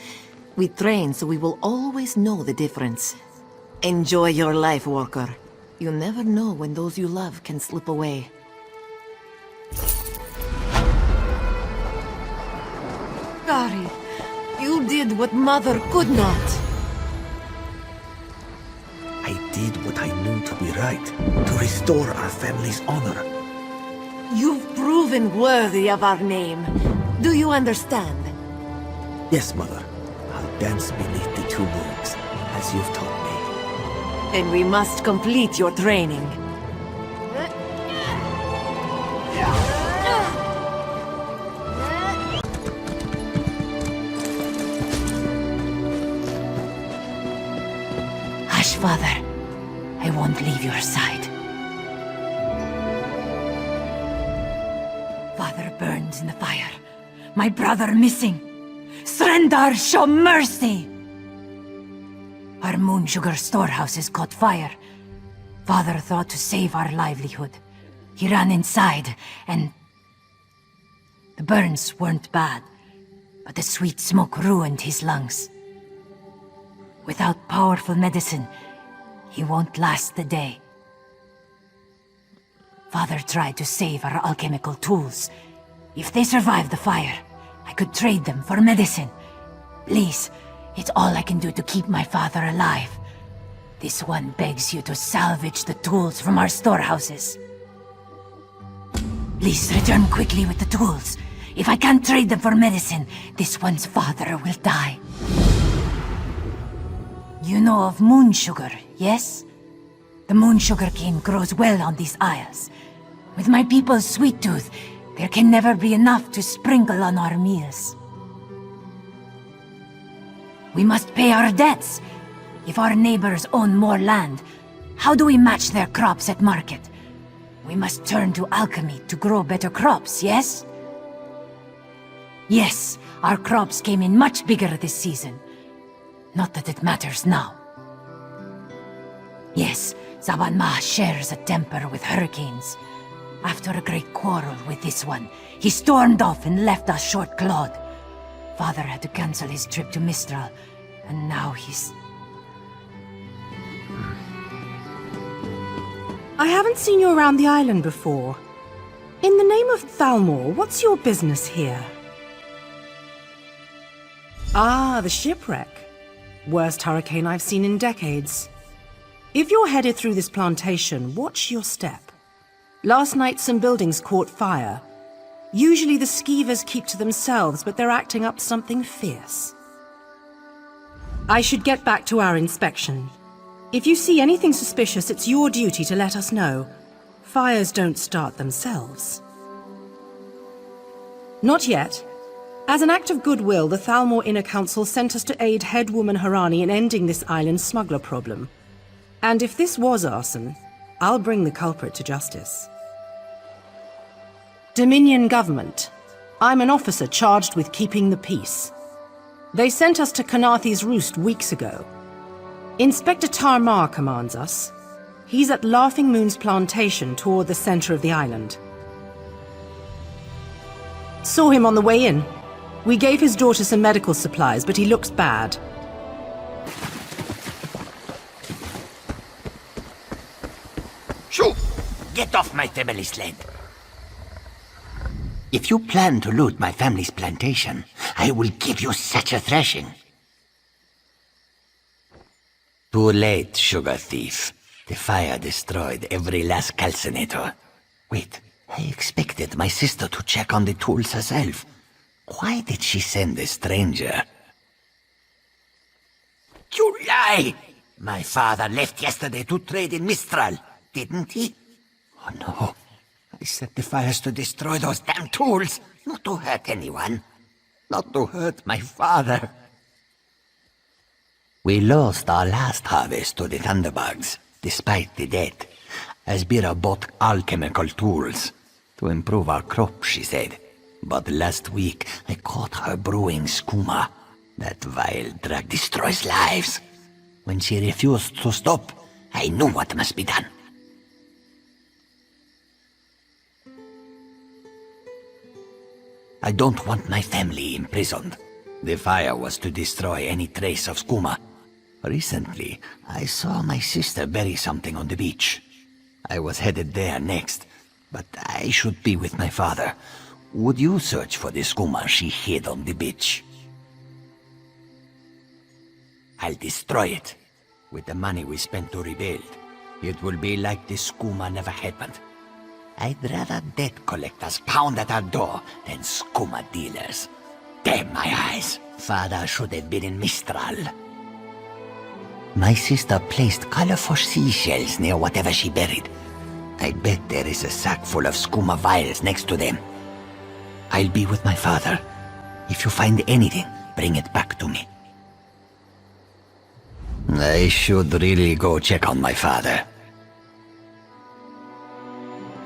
We train so we will always know the difference. Enjoy your life, Worker. You never know when those you love can slip away. Kari, you did what Mother could not. I did what I knew to be right, to restore our family's honor. You've proven worthy of our name. Do you understand? Yes, Mother. I'll dance beneath the two moons, as you've taught me. Then we must complete your training. Hush, Father. I won't leave your side. Father burns in the fire. My brother missing. Srendar, show mercy! Our moon sugar storehouses caught fire. Father thought to save our livelihood. He ran inside, and the burns weren't bad. but the sweet smoke ruined his lungs. Without powerful medicine, he won't last the day. Father tried to save our alchemical tools. If they survive the fire, I could trade them for medicine. Please, it's all I can do to keep my father alive. This one begs you to salvage the tools from our storehouses. Please return quickly with the tools. If I can't trade them for medicine, this one's father will die. You know of moon sugar, yes? The moon sugar cane grows well on these isles. With my people's sweet tooth, there can never be enough to sprinkle on our meals. We must pay our debts. If our neighbors own more land, how do we match their crops at market? We must turn to alchemy to grow better crops, yes? Yes, our crops came in much bigger this season. Not that it matters now. Yes, Zabanma shares a temper with hurricanes. After a great quarrel with this one, he stormed off and left us short-clawed. Father had to cancel his trip to Mistral, and now he's... I haven't seen you around the island before. In the name of Thalmor, what's your business here? Ah, the shipwreck. Worst hurricane I've seen in decades. If you're headed through this plantation, watch your step. Last night some buildings caught fire. Usually the skeevers keep to themselves, but they're acting up something fierce. I should get back to our inspection. If you see anything suspicious, it's your duty to let us know. Fires don't start themselves. Not yet. As an act of goodwill, the Thalmor Inner Council sent us to aid head woman Harani in ending this island's smuggler problem. And if this was arson, I'll bring the culprit to justice. Dominion government. I'm an officer charged with keeping the peace. They sent us to Khenarthi's Roost weeks ago. Inspector Tarmar commands us. He's at Laughing Moon's plantation toward the center of the island. Saw him on the way in. We gave his daughter some medical supplies, but he looks bad. Shoo! Get off my family's land! If you plan to loot my family's plantation, I will give you such a thrashing. Too late, sugar thief. The fire destroyed every last calcinator. Wait, I expected my sister to check on the tools herself. Why did she send a stranger? You lie! My father left yesterday to trade in Mistral, didn't he? Oh no. I set the fires to destroy those damn tools, not to hurt anyone. Not to hurt my father. We lost our last harvest to the Thunderbugs, despite the debt. Asbira bought alchemical tools to improve our crop, she said. But last week, I caught her brewing skooma. That vile drug destroys lives. When she refused to stop, I knew what must be done. I don't want my family imprisoned. The fire was to destroy any trace of skooma. Recently, I saw my sister bury something on the beach. I was headed there next, but I should be with my father. Would you search for the skooma she hid on the beach? I'll destroy it. With the money we spent to rebuild, it will be like the skooma never happened. I'd rather debt collectors pound at our door than skooma dealers. Damn my eyes! Father should have been in Mistral. My sister placed colorful seashells near whatever she buried. I bet there is a sack full of skooma vials next to them. I'll be with my father. If you find anything, bring it back to me. I should really go check on my father.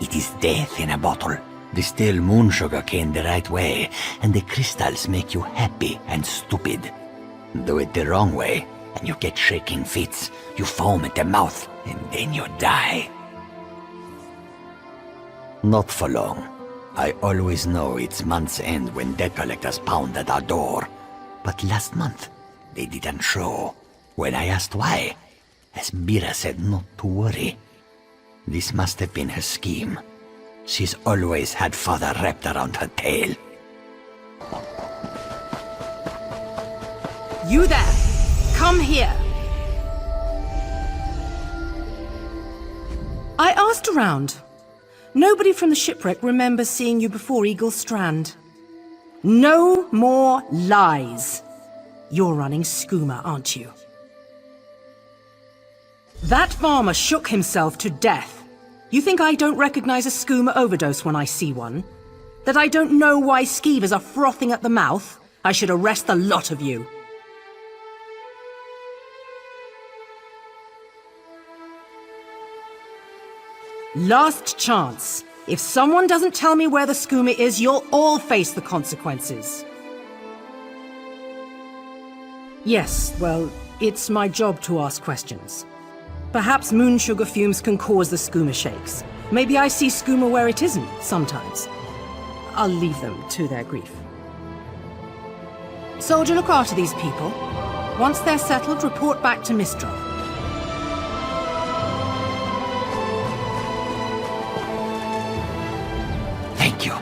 It is death in a bottle. Distill moon sugar cane the right way, and the crystals make you happy and stupid. Do it the wrong way, and you get shaking fits. You foam at the mouth, and then you die. Not for long. I always know it's month's end when debt collectors pound at our door. But last month, they didn't show. When I asked why, Esbira said not to worry. This must have been her scheme. She's always had father wrapped around her tail. You there! Come here! I asked around. Nobody from the shipwreck remembers seeing you before Eagle Strand. No more lies. You're running Skooma, aren't you? That farmer shook himself to death. You think I don't recognize a skooma overdose when I see one? That I don't know why skeevers are frothing at the mouth? I should arrest the lot of you. Last chance. If someone doesn't tell me where the skooma is, you'll all face the consequences. Yes, well, it's my job to ask questions. Perhaps moon sugar fumes can cause the skooma shakes. Maybe I see skooma where it isn't, sometimes. I'll leave them to their grief. Soldier, look after these people. Once they're settled, report back to Mistrov. Thank you.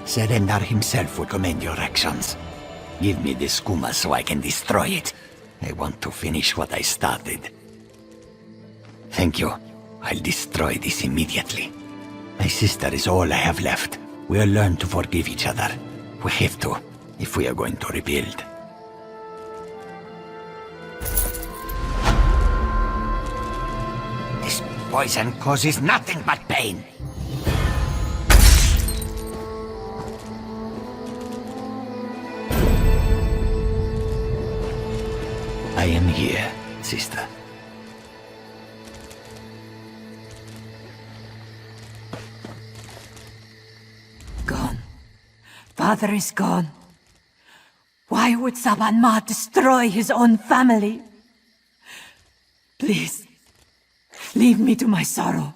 Serendar himself would commend your actions. Give me this skooma so I can destroy it. I want to finish what I started. Thank you. I'll destroy this immediately. My sister is all I have left. We'll learn to forgive each other. We have to, if we are going to rebuild. This poison causes nothing but pain. I am here, sister. Gone. Father is gone. Why would Saban Ma destroy his own family? Please, leave me to my sorrow.